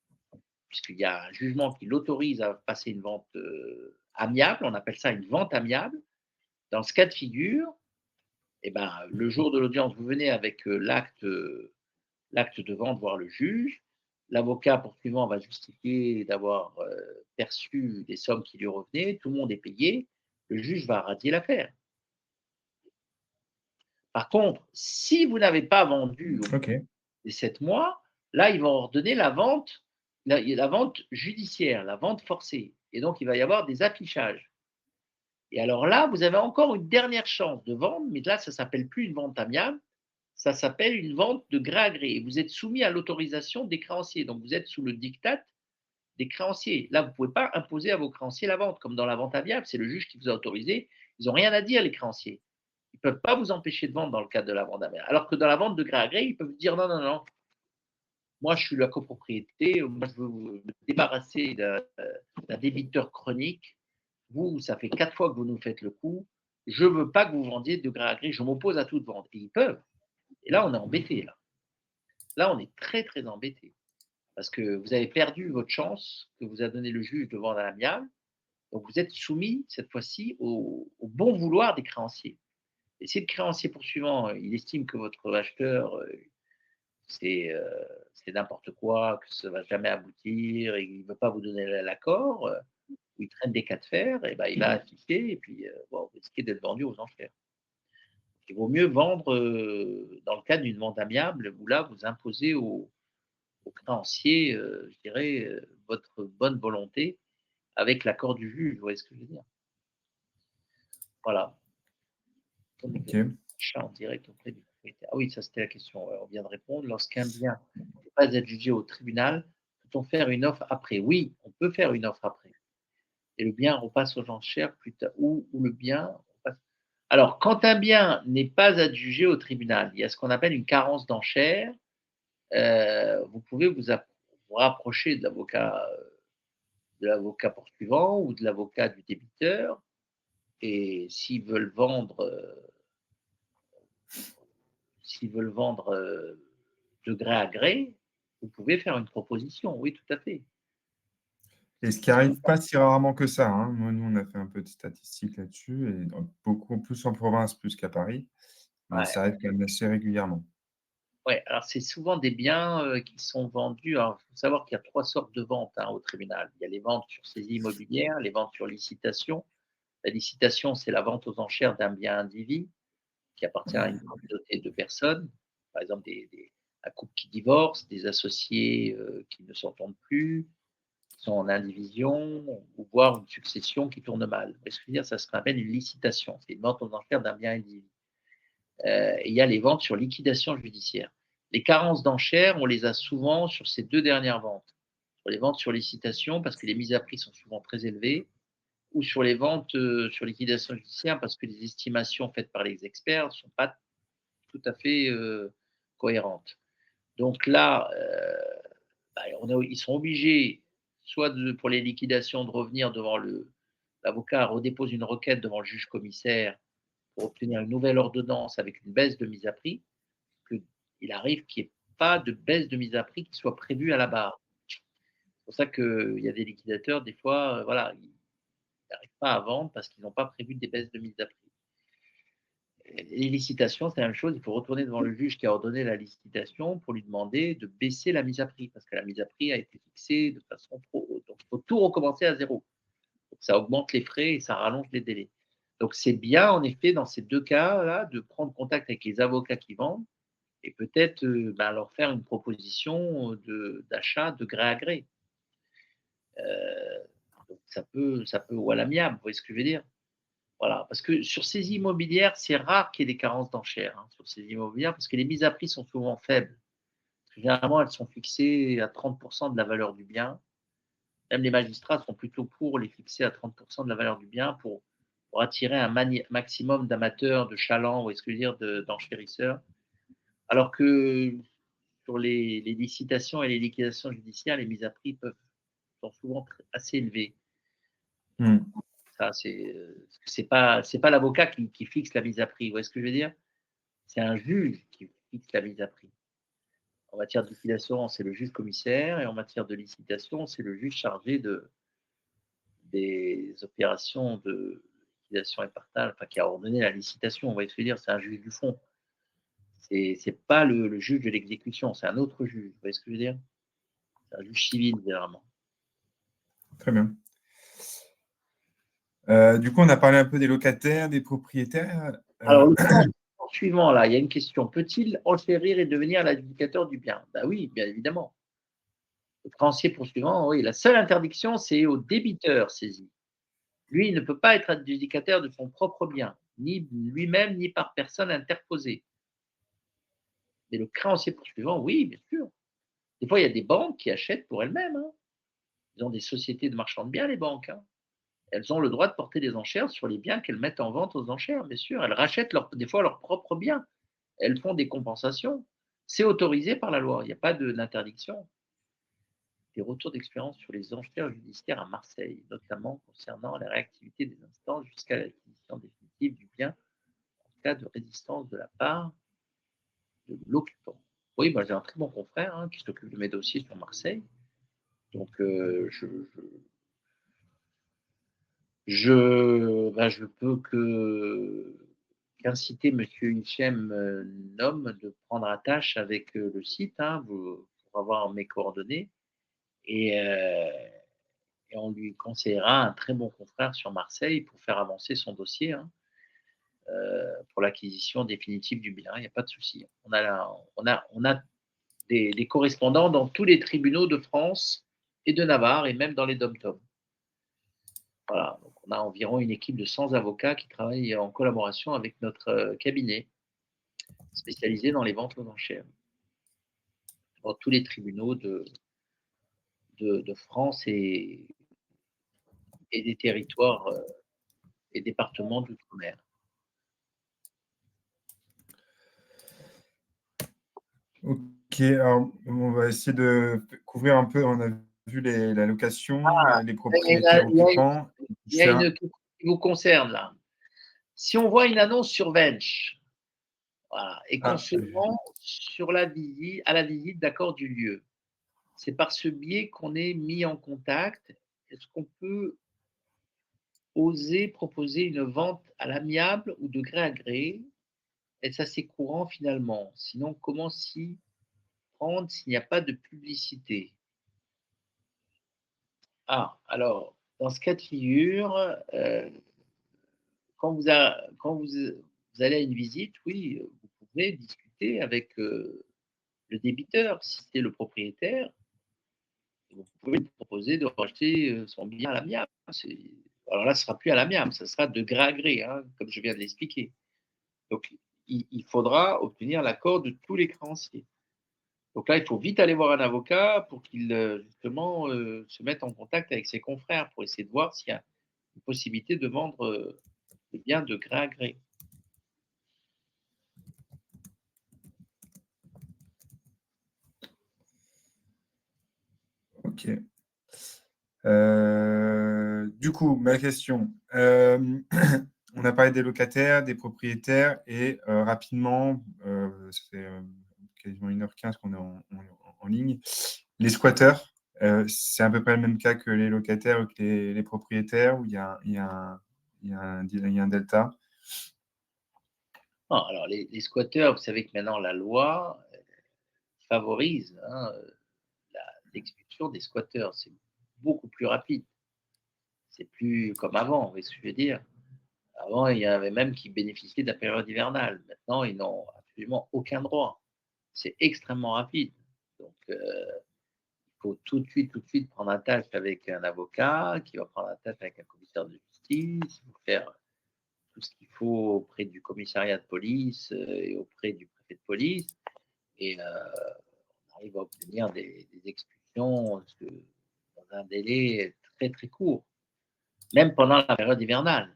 puisqu'il y a un jugement qui l'autorise à passer une vente amiable, on appelle ça une vente amiable, dans ce cas de figure, eh ben, le jour de l'audience, vous venez avec l'acte de vente voir le juge. L'avocat poursuivant va justifier d'avoir perçu des sommes qui lui revenaient. Tout le monde est payé. Le juge va radier l'affaire. Par contre, si vous n'avez pas vendu au bout OK. des 7 mois, là, ils vont ordonner la vente judiciaire, la vente forcée. Et donc, il va y avoir des affichages. Et alors là, vous avez encore une dernière chance de vendre, mais là, ça ne s'appelle plus une vente amiable, ça s'appelle une vente de gré à gré. Et vous êtes soumis à l'autorisation des créanciers. Donc, vous êtes sous le diktat des créanciers. Là, vous ne pouvez pas imposer à vos créanciers la vente, comme dans la vente amiable, c'est le juge qui vous a autorisé. Ils n'ont rien à dire, les créanciers. Ils ne peuvent pas vous empêcher de vendre dans le cadre de la vente amiable. Alors que dans la vente de gré à gré, ils peuvent dire non, non, non, moi je suis la copropriété, moi je veux me débarrasser d'un débiteur chronique. Vous, ça fait 4 fois que vous nous faites le coup. Je ne veux pas que vous vendiez de gré à gré, je m'oppose à toute vente. Et ils peuvent. Et là, on est embêté. Là, on est très, très embêté. Parce que vous avez perdu votre chance que vous a donné le juge de vendre à l'amiable. Donc, vous êtes soumis, cette fois-ci, au bon vouloir des créanciers. Et si le créancier poursuivant, il estime que votre acheteur, c'est n'importe quoi, que ça ne va jamais aboutir, et il ne veut pas vous donner l'accord, ou il traîne des cas de fer, et ben, il va afficher, et puis bon, vous risquez d'être vendu aux enchères. Il vaut mieux vendre dans le cadre d'une vente amiable, où là, vous imposez au créancier, je dirais, votre bonne volonté avec l'accord du juge. Vous voyez ce que je veux dire? Voilà. OK. Achat en direct auprès du propriétaire. Ah oui, ça c'était la question, ouais, on vient de répondre. Lorsqu'un bien ne peut pas être jugé au tribunal, peut-on faire une offre après? Oui, on peut faire une offre après. Et le bien repasse aux enchères plus tard, ou le bien repasse. Alors, quand un bien n'est pas adjugé au tribunal, il y a ce qu'on appelle une carence d'enchères. Vous pouvez vous rapprocher de l'avocat poursuivant ou de l'avocat du débiteur. Et s'ils veulent vendre de gré à gré, vous pouvez faire une proposition, oui, tout à fait. Et ce qui arrive pas si rarement que ça, hein. Nous, on a fait un peu de statistiques là-dessus et beaucoup plus en province plus qu'à Paris, mais Ouais, ça arrive quand même assez régulièrement. ouais, alors c'est souvent des biens, qui sont vendus. Alors, il faut savoir qu'il y a 3 sortes de ventes, hein, au tribunal. Il y a les ventes sur saisie immobilière, les ventes sur licitation. La licitation, c'est la vente aux enchères d'un bien indivis qui appartient à une communauté de personnes, par exemple un couple qui divorce, des associés, qui ne s'entendent plus, qui sont en indivision, ou voire une succession qui tourne mal. Vous voyez ce que je veux dire? Ça se appelle une licitation, c'est une vente aux enchères d'un bien indivis. Et il y a les ventes sur liquidation judiciaire. Les carences d'enchères, on les a souvent sur ces 2 dernières ventes. Sur les ventes sur licitation, parce que les mises à prix sont souvent très élevées, ou sur les ventes, sur liquidation judiciaire, parce que les estimations faites par les experts ne sont pas tout à fait, cohérentes. Donc là, bah, ils sont obligés, soit pour les liquidations, de revenir devant l'avocat redépose une requête devant le juge commissaire pour obtenir une nouvelle ordonnance avec une baisse de mise à prix, qu'il arrive qu'il n'y ait pas de baisse de mise à prix qui soit prévue à la barre. C'est pour ça qu'il y a des liquidateurs, des fois, voilà, ils n'arrivent pas à vendre parce qu'ils n'ont pas prévu des baisses de mise à prix. Les licitations, c'est la même chose, il faut retourner devant le juge qui a ordonné la licitation pour lui demander de baisser la mise à prix, parce que la mise à prix a été fixée de façon trop haute. Donc, il faut tout recommencer à zéro. Donc, ça augmente les frais et ça rallonge les délais. Donc, c'est bien, en effet, dans ces deux cas-là, de prendre contact avec les avocats qui vendent et peut-être leur faire une proposition d'achat de gré à gré. Donc ça peut, ou à l'amiable, vous voyez ce que je veux dire? Voilà, parce que sur ces immobilières, c'est rare qu'il y ait des carences d'enchères, hein, sur ces immobilières, parce que les mises à prix sont souvent faibles. Généralement, elles sont fixées à 30% de la valeur du bien. Même les magistrats sont plutôt pour les fixer à 30% de la valeur du bien pour attirer un maximum d'amateurs, de chalands, vous voyez ce que je veux dire, d'enchérisseurs. Alors que sur les licitations et les liquidations judiciaires, les mises à prix sont souvent assez élevées. Mmh. Ça, c'est pas l'avocat qui fixe la mise à prix. Vous voyez ce que je veux dire? C'est un juge qui fixe la mise à prix. En matière de liquidation, c'est le juge commissaire, et en matière de licitation, c'est le juge chargé des opérations de liquidation et partage, enfin, qui a ordonné la licitation. Vous voyez ce que je veux dire? C'est un juge du fond. C'est pas le juge de l'exécution, c'est un autre juge. Vous voyez ce que je veux dire? C'est un juge civil, généralement. Très bien. Du coup, on a parlé un peu des locataires, des propriétaires. Alors, le cas suivant, là, il y a une question. Peut-il enchérir et devenir l'adjudicateur du bien? Ben oui, bien évidemment. Le créancier poursuivant, oui. La seule interdiction, c'est au débiteur saisi. Lui, il ne peut pas être adjudicataire de son propre bien, ni lui-même, ni par personne interposée. Mais le créancier poursuivant, oui, bien sûr. Des fois, il y a des banques qui achètent pour elles-mêmes, hein. Ils ont des sociétés de marchands de biens, les banques, hein. Elles ont le droit de porter des enchères sur les biens qu'elles mettent en vente aux enchères, bien sûr. Elles rachètent des fois leurs propres biens. Elles font des compensations. C'est autorisé par la loi. Il n'y a pas d'interdiction. Des retours d'expérience sur les enchères judiciaires à Marseille, notamment concernant la réactivité des instances jusqu'à l'acquisition définitive du bien en cas de résistance de la part de l'occupant. Oui, bah, j'ai un très bon confrère, hein, qui s'occupe de mes dossiers sur Marseille. Donc, je peux qu'inciter Monsieur Hichem Nom de prendre attache avec le site, hein, pour avoir mes coordonnées, et, euh, et on lui conseillera un très bon confrère sur Marseille pour faire avancer son dossier, hein, pour l'acquisition définitive du bien. Il n'y a pas de souci. On a des correspondants dans tous les tribunaux de France et de Navarre, et même dans les DOM-TOM. Voilà, donc on a environ une équipe de 100 avocats qui travaillent en collaboration avec notre cabinet spécialisé dans les ventes aux enchères, dans tous les tribunaux de France et des territoires et départements d'outre-mer. Ok, alors on va essayer de couvrir un peu. On a vu la location, les propriétaires occupants. Il y a une qui vous concerne là. Si on voit une annonce sur Vench, voilà, et qu'on Ah, se rend à la visite d'accord du lieu, c'est par ce biais qu'on est mis en contact est-ce qu'on peut oser proposer une vente à l'amiable ou de gré à gré? Est-ce assez courant finalement? Sinon, comment s'y prendre s'il n'y a pas de publicité? Ah, alors, dans ce cas de figure, quand vous allez à une visite, oui, vous pouvez discuter avec, le débiteur. Si c'est le propriétaire, vous pouvez lui proposer de racheter, son bien à l'amiable. Alors là, ce sera plus à l'amiable, ça sera de gré à gré, hein, comme je viens de l'expliquer. Donc il faudra obtenir l'accord de tous les créanciers. Donc là, il faut vite aller voir un avocat pour qu'il, justement, se mette en contact avec ses confrères pour essayer de voir s'il y a une possibilité de vendre, les biens de gré à gré. Ok. Du coup, ma question. On a parlé des locataires, des propriétaires et rapidement, ça fait quasiment 1h15 qu'on est en ligne. Les squatteurs, c'est à peu près le même cas que les locataires ou que les propriétaires, où il y a un delta. Non, alors les squatteurs, vous savez que maintenant la loi, favorise, hein, la l'expulsion des squatteurs. C'est beaucoup plus rapide. C'est plus comme avant, vous voyez ce que je veux dire? Avant, il y avait même qui bénéficiaient de la période hivernale. Maintenant, ils n'ont absolument aucun droit. C'est extrêmement rapide. Donc, il faut tout de suite prendre un attache avec un avocat, qui va prendre un attache avec un commissaire de justice, il faut faire tout ce qu'il faut auprès du commissariat de police, et auprès du préfet de police et on arrive à obtenir des expulsions, dans un délai très, très court, même pendant la période hivernale.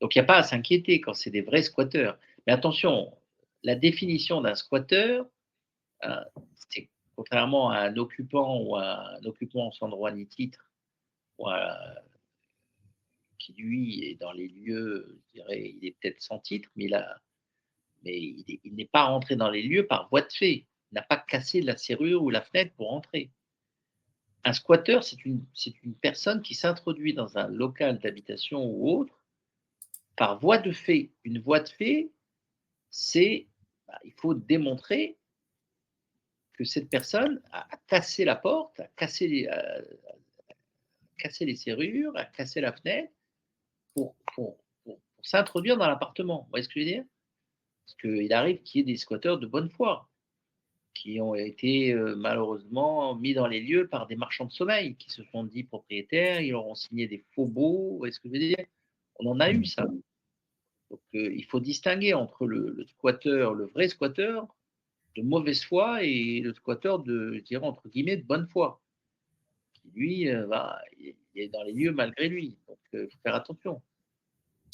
Donc il n'y a pas à s'inquiéter quand c'est des vrais squatteurs. Mais attention, la définition d'un squatteur, heu, c'est contrairement à un occupant ou à un occupant sans droit ni titre ou qui lui est dans les lieux, je dirais, il est peut-être sans titre, mais il n'est pas rentré dans les lieux par voie de fait. Il n'a pas cassé la serrure ou la fenêtre pour entrer. Un squatteur, c'est une personne qui s'introduit dans un local d'habitation ou autre par voie de fait. Une voie de fait, c'est, bah, il faut démontrer que cette personne a cassé la porte, cassé les serrures, a cassé la fenêtre pour s'introduire dans l'appartement. Vous voyez ce que je veux dire? Parce qu'il arrive qu'il y ait des squatteurs de bonne foi, qui ont été, malheureusement mis dans les lieux par des marchands de sommeil, qui se sont dit propriétaires, ils leur ont signé des faux baux, vous voyez ce que je veux dire? On en a eu ça. Donc, il faut distinguer entre le squatteur, le vrai squatteur de mauvaise foi et le squatteur de, je dirais, entre guillemets, «de bonne foi», qui lui, bah, il est dans les lieux malgré lui. Donc, il faut faire attention.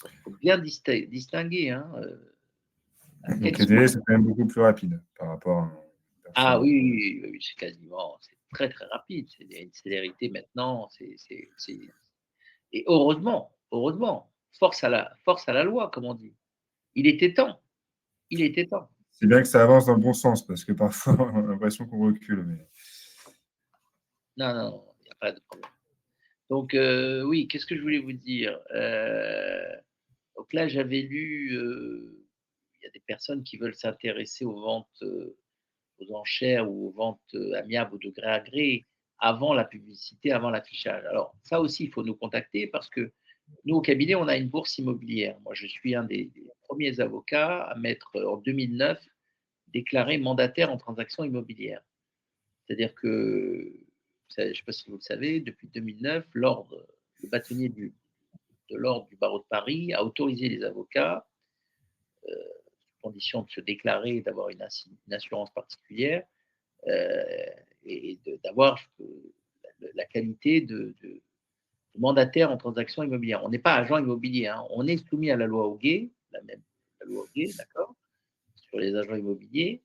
Il faut bien distinguer, hein, à Donc quel les délais squat. sont quand même beaucoup plus rapides par rapport à une Ah personne. oui, oui, oui, oui, oui, c'est quasiment c'est très, très rapide. C'est il y a une célérité maintenant, c'est et heureusement, heureusement, force à la loi, comme on dit. Il était temps, il était temps. C'est bien que ça avance dans le bon sens parce que parfois on a l'impression qu'on recule. Mais... Non, non, non, il y a pas de problème. Donc, oui, qu'est-ce que je voulais vous dire? Donc là, j'avais lu, il y a des personnes qui veulent s'intéresser aux ventes, aux enchères ou aux ventes, amiables ou de gré à gré avant la publicité, avant l'affichage. Alors ça aussi, il faut nous contacter parce que nous, au cabinet, on a une bourse immobilière. Moi, je suis un des premiers avocats à m'être, en 2009, déclaré mandataire en transaction immobilière. C'est-à-dire que, je ne sais pas si vous le savez, depuis 2009, l'ordre, le bâtonnier de l'ordre du barreau de Paris a autorisé les avocats, sous condition de se déclarer et d'avoir une assurance particulière, euh, et d'avoir la qualité de mandataire en transaction immobilière. On n'est pas agent immobilier, hein. On est soumis à la loi Hoguet, la loi Hoguet, d'accord, sur les agents immobiliers,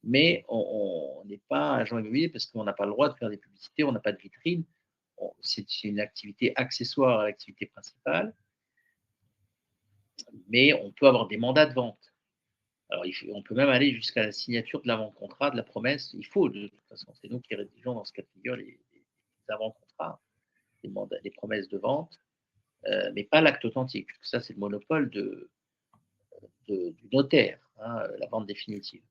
mais on n'est pas agent immobilier parce qu'on n'a pas le droit de faire des publicités, on n'a pas de vitrine. C'est une activité accessoire à l'activité principale, mais on peut avoir des mandats de vente. Alors, on peut même aller jusqu'à la signature de l'avant-contrat, de la promesse. Il faut, de toute façon, c'est nous qui rédigeons dans ce cas de figure les avant-contrats. les promesses de vente, mais pas l'acte authentique, parce que ça, c'est le monopole du notaire, hein, la vente définitive.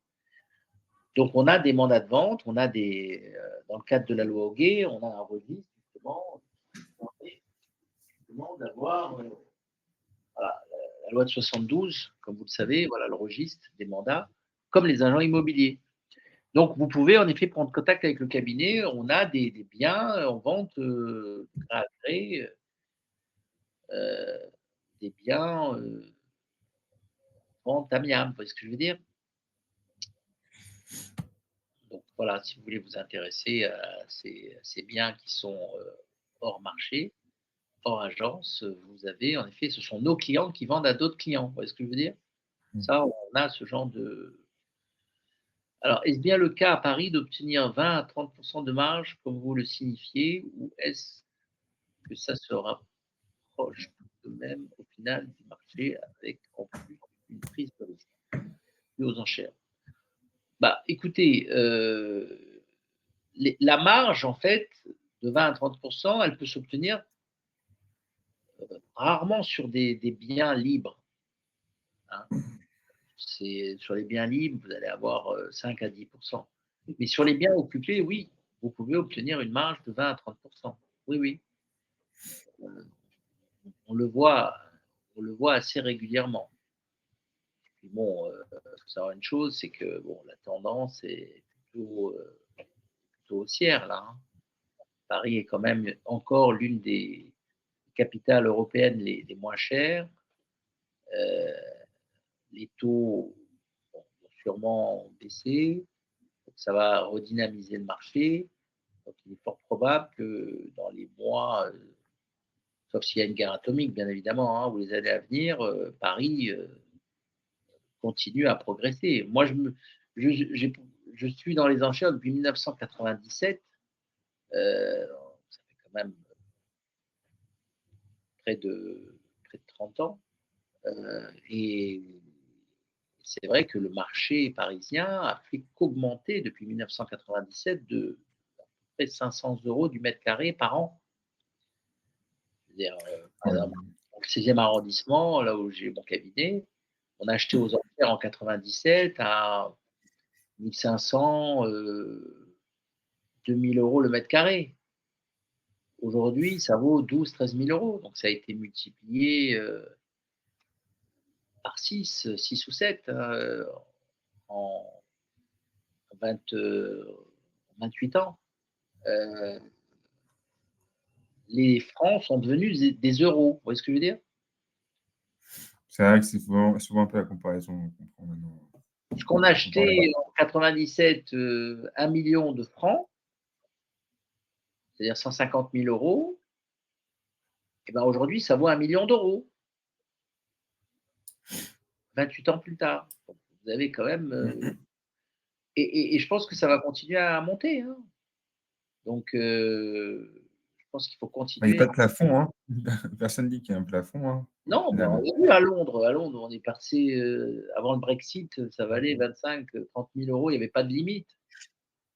Donc, on a des mandats de vente, on a dans le cadre de la loi Hoguet, on a un registre, justement, qui demande d'avoir, voilà, la loi de 72, comme vous le savez, voilà le registre des mandats, comme les agents immobiliers. Donc, vous pouvez en effet prendre contact avec le cabinet. On a des biens en vente gré à gré, des biens vente amiable. Vous voyez ce que je veux dire? Donc, voilà, si vous voulez vous intéresser à ces biens qui sont hors marché, hors agence, vous avez en effet, ce sont nos clients qui vendent à d'autres clients. Vous voyez ce que je veux dire? Ça, on a ce genre de. Alors, est-ce bien le cas à Paris d'obtenir 20 à 30 de marge, comme vous le signifiez, ou est-ce que ça se rapproche tout de même, au final, du marché avec, en plus, une prise de risque due aux enchères? Bah, écoutez, la marge, en fait, de 20 à 30 elle peut s'obtenir rarement sur des biens libres, hein. C'est sur les biens libres, vous allez avoir 5 à 10. Mais sur les biens occupés, oui, vous pouvez obtenir une marge de 20 à 30. Oui, oui, heu, on le voit on le voit assez régulièrement. Puis bon, faut savoir une chose, c'est que bon, la tendance est plutôt haussière là, hein. Paris est quand même encore l'une des capitales européennes les moins chères. Heu, les taux vont sûrement baisser, donc ça va redynamiser le marché. Donc il est fort probable que dans les mois, sauf s'il y a une guerre atomique bien évidemment, hein, ou les années à venir, Paris, continue à progresser. Moi je j'ai je suis dans les enchères depuis 1997, ça fait quand même près de 30 ans, et c'est vrai que le marché parisien a fait qu'augmenter depuis 1997 de à peu près 500 € du mètre carré par an. C'est-à-dire, par exemple, dans le 16e arrondissement, là où j'ai mon cabinet, on a acheté aux enchères en 97 à 1 500, 2 000 € le mètre carré. Aujourd'hui, ça vaut 12 000 à 13 000 €. Donc ça a été multiplié, par 6 ou 7, hein, en 20, 28 ans. Heu, les francs sont devenus des euros. Vous voyez ce que je veux dire? C'est vrai que c'est souvent un peu la comparaison qu'on prend maintenant. Ce qu'on On parlait achetait en 97, 1 000 000 de francs, c'est-à-dire 150 000 €, et ben, aujourd'hui, ça vaut 1 000 000 d'euros, 28 ans plus tard. Donc vous avez quand même, et je pense que ça va continuer à monter, hein. Donc je pense qu'il faut il y a continuer. pas de plafond, hein. Personne dit qu'il y a un plafond, hein, au Non, ben, on final. l'a vu à Londres. À Londres, on est passé, avant le Brexit, ça valait 25 30 000 €, il y avait pas de limite.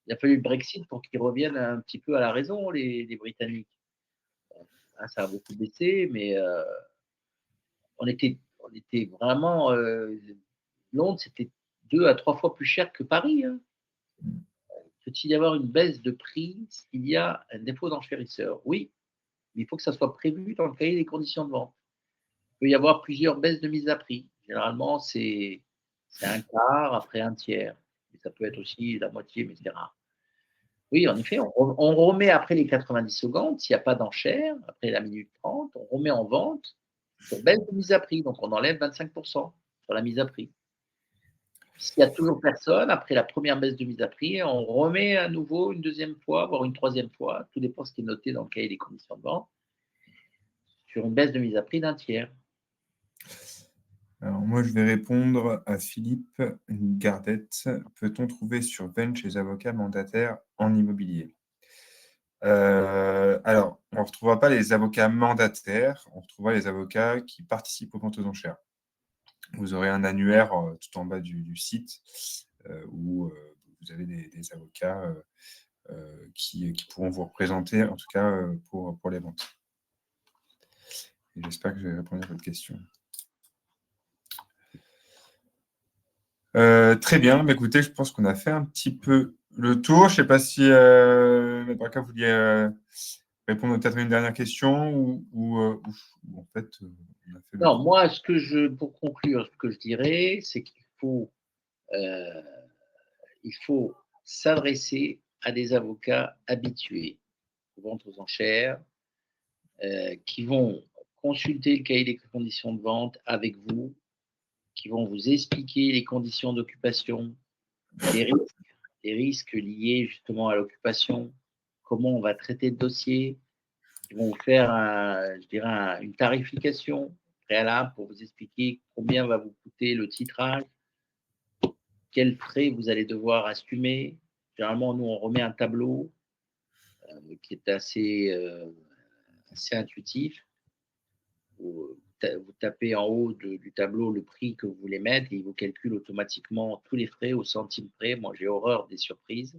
Il a fallu le Brexit pour qu'ils reviennent un petit peu à la raison, les Britanniques. Hein, ça a beaucoup baissé, mais on était vraiment, Londres, c'était 2 à 3 fois plus cher que Paris, hein. Mmh. Peut-il y avoir une baisse de prix s'il y a un dépôt d'enchérisseur? Oui, mais il faut que ça soit prévu dans le cahier des conditions de vente. Il peut y avoir plusieurs baisses de mise à prix. Généralement, c'est un quart, après un tiers. Et ça peut être aussi la moitié, mais c'est rare. Oui, en effet, on remet après les 90 secondes, s'il y a pas d'enchère, après la minute 30, on remet en vente sur baisse de mise à prix, donc on enlève 25 sur la mise à prix. S'il y a toujours personne, après la première baisse de mise à prix, on remet à nouveau une deuxième fois, voire une troisième fois, tout dépend ce qui est noté dans le cahier des conditions de vente, sur une baisse de mise à prix d'un tiers. Alors moi, je vais répondre à Philippe Gardette. Peut-on trouver sur Bench les avocats mandataires en immobilier? Alors, on ne retrouvera pas les avocats mandataires, on retrouvera les avocats qui participent aux ventes aux enchères. Vous aurez un annuaire tout en bas du site où vous avez des avocats qui pourront vous représenter, en tout cas pour les ventes. Et j'espère que j'ai répondu à votre question. Très bien, mais écoutez, je pense qu'on a fait un petit peu le tour. Je ne sais pas si Maître Braca, vous vouliez répondre peut-être à une dernière question ou en fait, on a fait le Non, tour. moi, pour conclure, ce que je dirais, c'est qu'il faut s'adresser à des avocats habitués aux ventes aux enchères, qui vont consulter le cahier des conditions de vente avec vous, qui vont vous expliquer les conditions d'occupation, les risques liés justement à l'occupation, comment on va traiter le dossier. Ils vont vous faire, je dirais, une tarification préalable pour vous expliquer combien va vous coûter le titrage, quels frais vous allez devoir assumer. Généralement, nous, on remet un tableau qui est assez intuitif. Vous tapez en haut du tableau le prix que vous voulez mettre et il vous calcule automatiquement tous les frais au centime près. Moi, j'ai horreur des surprises.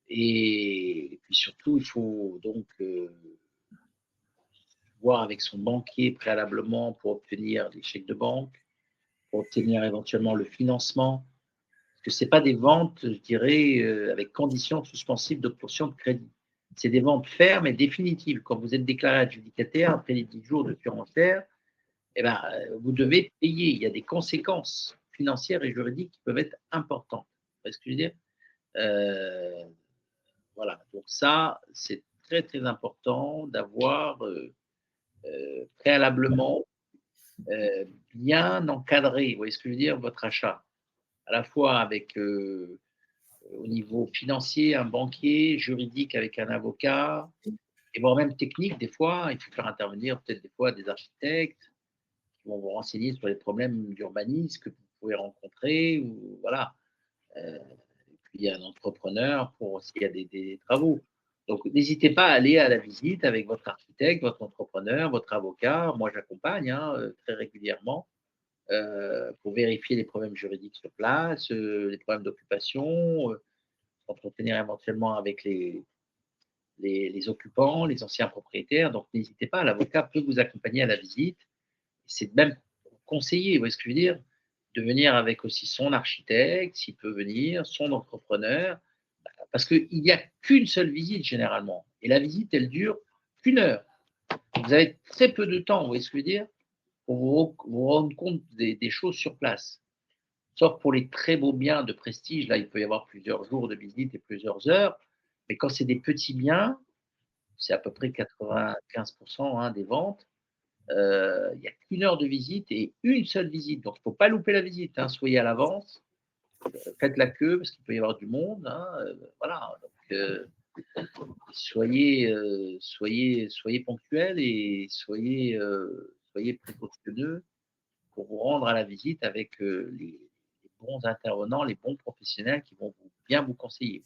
Et puis surtout, il faut donc voir avec son banquier préalablement pour obtenir des chèques de banque, pour obtenir éventuellement le financement. Parce que ce n'est pas des ventes, je dirais, avec conditions suspensives d'obtention de crédit. C'est des ventes fermes et définitives. Quand vous êtes déclaré adjudicataire, après les 10 jours de surenchère, eh ben, vous devez payer. Il y a des conséquences financières et juridiques qui peuvent être importantes. Vous voyez ce que je veux dire Voilà. Donc ça, c'est très, très important d'avoir préalablement bien encadré, vous voyez ce que je veux dire, votre achat. À la fois avec au niveau financier, un banquier, juridique avec un avocat, et voire même technique, des fois, il faut faire intervenir peut-être des fois des architectes qui vont vous renseigner sur les problèmes d'urbanisme que vous pouvez rencontrer, ou voilà. Et puis il y a un entrepreneur pour s'il y a des travaux. Donc n'hésitez pas à aller à la visite avec votre architecte, votre entrepreneur, votre avocat. Moi, j'accompagne très régulièrement pour vérifier les problèmes juridiques sur place, les problèmes d'occupation, s'entretenir éventuellement avec les occupants, les anciens propriétaires. Donc, n'hésitez pas, l'avocat peut vous accompagner à la visite. C'est même conseiller, vous voyez ce que je veux dire, de venir avec aussi son architecte, s'il peut venir, son entrepreneur, parce qu'il n'y a qu'une seule visite généralement. Et la visite, elle dure qu'une heure. Vous avez très peu de temps, vous voyez ce que je veux dire, pour vous rendre compte des choses sur place. Sauf pour les très beaux biens de prestige, là, il peut y avoir plusieurs jours de visite et plusieurs heures. Mais quand c'est des petits biens, c'est à peu près 95% des ventes. Il n'y a qu'une heure de visite et une seule visite. Donc, il ne faut pas louper la visite. Soyez à l'avance, faites la queue parce qu'il peut y avoir du monde. Voilà. Donc, soyez ponctuels et soyez précautionneux pour vous rendre à la visite avec les bons intervenants, les bons professionnels qui vont bien vous conseiller.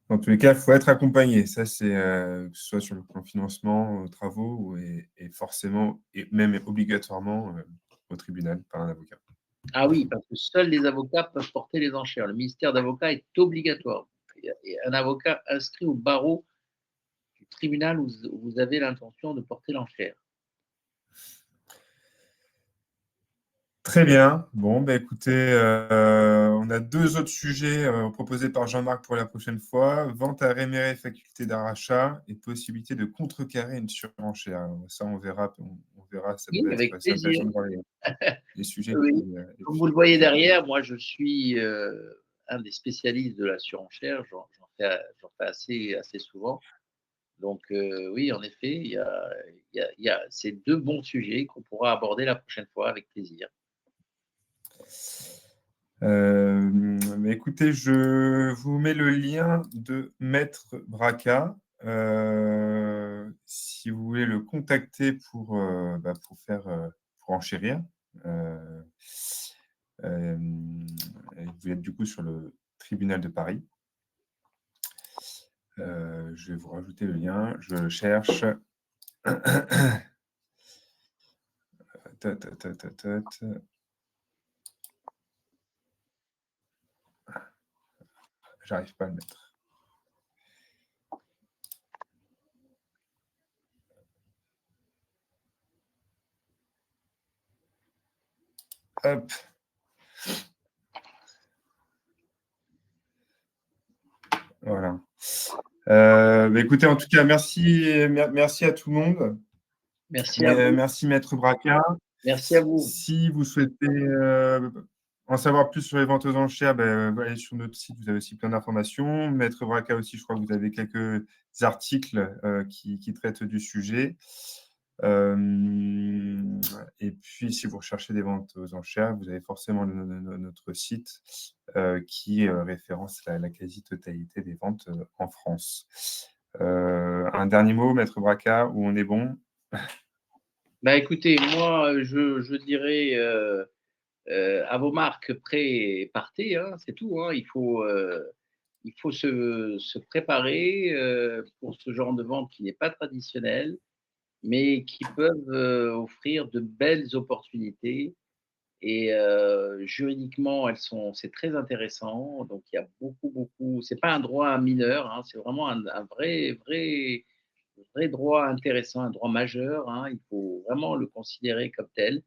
Dans tous les cas, il faut être accompagné. Ça, c'est que ce soit sur le plan financement, travaux, et forcément, et même obligatoirement au tribunal par un avocat. Ah oui, parce que seuls les avocats peuvent porter les enchères. Le ministère d'avocat est obligatoire. Il y a un avocat inscrit au barreau du tribunal où vous avez l'intention de porter l'enchère. Très bien. Bon, bah, écoutez, on a 2 autres sujets proposés par Jean-Marc pour la prochaine fois. Vente à rémunérer, faculté d'achat et possibilité de contrecarrer une surenchère. Alors, ça, on verra. On verra. Ça Oui, peut être avec plaisir. intéressant de voir les sujets. Oui. Comme vous le voyez derrière, moi, je suis un des spécialistes de la surenchère. J'en fais assez souvent. Donc, oui, en effet, c'est 2 bons sujets qu'on pourra aborder la prochaine fois avec plaisir. Mais écoutez, je vous mets le lien de Maître Braca. Si vous voulez le contacter pour pour enchérir. Vous êtes du coup sur le tribunal de Paris. Je vais vous rajouter le lien. Je le cherche. J'arrive pas à le mettre. Hop. Voilà. Écoutez, en tout cas, merci à tout le monde. Merci à vous. Merci, Maître Braca. Merci à vous. Si vous souhaitez en savoir plus sur les ventes aux enchères, allez sur notre site, vous avez aussi plein d'informations. Maître Braca aussi, je crois que vous avez quelques articles qui traitent du sujet. Et puis, si vous recherchez des ventes aux enchères, vous avez forcément notre site qui référence la quasi-totalité des ventes en France. Un dernier mot, Maître Braca, où on est bon? Écoutez, moi, je dirais à vos marques, prêts et partez, hein, c'est tout. Hein. Il faut se préparer pour ce genre de vente qui n'est pas traditionnel, mais qui peuvent offrir de belles opportunités. Et juridiquement, c'est très intéressant. Donc, il y a beaucoup. C'est pas un droit mineur, hein, c'est vraiment un vrai droit intéressant, un droit majeur. Hein, il faut vraiment le considérer comme tel.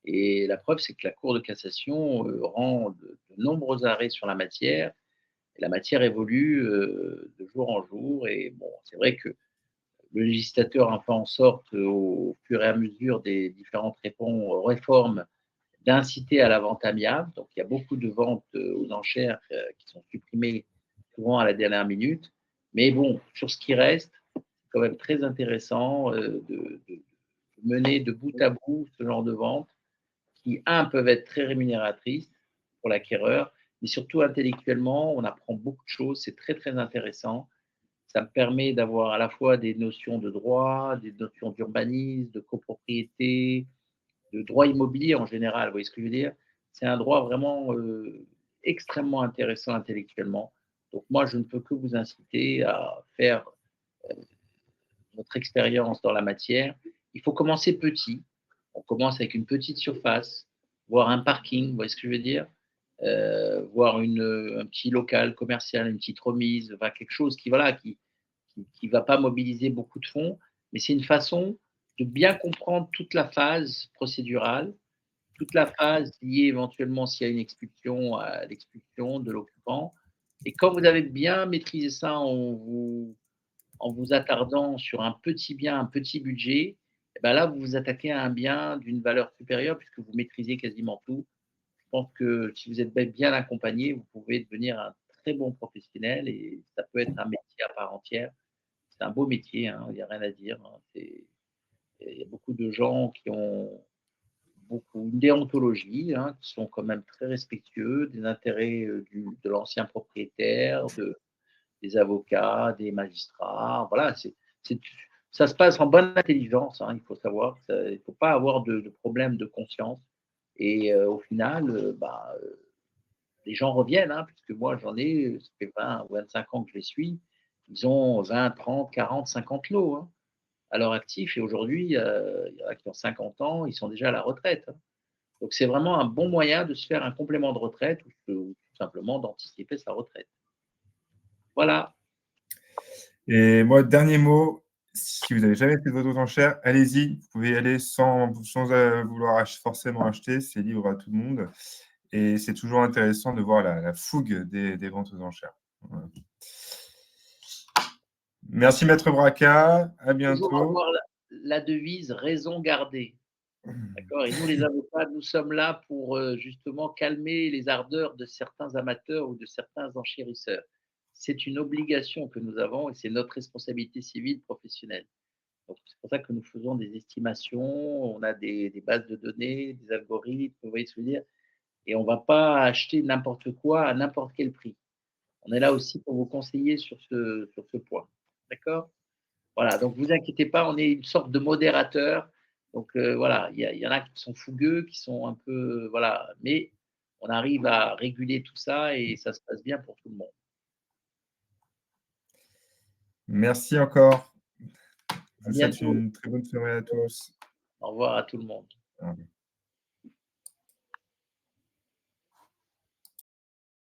Et la preuve, c'est que la Cour de cassation rend de nombreux arrêts sur la matière. Et la matière évolue de jour en jour. Et bon, c'est vrai que le législateur a fait en sorte, au fur et à mesure des différentes réformes, d'inciter à la vente amiable. Donc, il y a beaucoup de ventes aux enchères qui sont supprimées souvent à la dernière minute. Mais bon, sur ce qui reste, c'est quand même très intéressant de mener de bout à bout ce genre de vente qui, peuvent être très rémunératrices pour l'acquéreur, mais surtout intellectuellement, on apprend beaucoup de choses, c'est très, très intéressant. Ça me permet d'avoir à la fois des notions de droit, des notions d'urbanisme, de copropriété, de droit immobilier en général, vous voyez ce que je veux dire? C'est un droit vraiment extrêmement intéressant intellectuellement. Donc moi, je ne peux que vous inciter à faire votre expérience dans la matière. Il faut commencer petit. On commence avec une petite surface, voire un parking, vous voyez ce que je veux dire? Voire un petit local commercial, une petite remise, enfin quelque chose qui, voilà, qui va pas mobiliser beaucoup de fonds, mais c'est une façon de bien comprendre toute la phase procédurale, toute la phase liée éventuellement s'il y a une expulsion à l'expulsion de l'occupant. Et quand vous avez bien maîtrisé ça en vous attardant sur un petit bien, un petit budget, et ben là, vous vous attaquez à un bien d'une valeur supérieure puisque vous maîtrisez quasiment tout. Je pense que si vous êtes bien accompagné, vous pouvez devenir un très bon professionnel et ça peut être un métier à part entière. C'est un beau métier, hein, il n'y a rien à dire. Hein. Il y a beaucoup de gens qui ont une déontologie, hein, qui sont quand même très respectueux des intérêts de l'ancien propriétaire, des avocats, des magistrats. Voilà, c'est, ça se passe en bonne intelligence. Hein, il faut savoir, il ne faut pas avoir de problème de conscience. Et au final, les gens reviennent, hein, puisque moi j'en ai, ça fait 20 ou 25 ans que je les suis. Ils ont 20, 30, 40, 50 lots. Hein à leur actif. Et aujourd'hui, il y en a qui ont 50 ans, ils sont déjà à la retraite. Hein. Donc, c'est vraiment un bon moyen de se faire un complément de retraite ou tout simplement d'anticiper sa retraite. Voilà. Et moi, dernier mot, si vous n'avez jamais fait de votre enchère, allez-y. Vous pouvez y aller sans vouloir forcément acheter. C'est libre à tout le monde. Et c'est toujours intéressant de voir la fougue des ventes aux enchères. Voilà. Merci, Maître Braca. À Toujours bientôt. avoir la devise raison gardée. D'accord. Et nous, les avocats, nous sommes là pour justement calmer les ardeurs de certains amateurs ou de certains enchérisseurs. C'est une obligation que nous avons et c'est notre responsabilité civile professionnelle. Donc, c'est pour ça que nous faisons des estimations, on a des bases de données, des algorithmes, vous voyez ce que je veux dire? Et on ne va pas acheter n'importe quoi à n'importe quel prix. On est là aussi pour vous conseiller sur ce point. D'accord? Voilà, donc ne vous inquiétez pas, on est une sorte de modérateur. Donc voilà, il y en a qui sont fougueux, qui sont un peu. Voilà, mais on arrive à réguler tout ça et ça se passe bien pour tout le monde. Merci encore. Je À vous souhaite bientôt. une très bonne soirée à tous. Au revoir à tout le monde. Au revoir.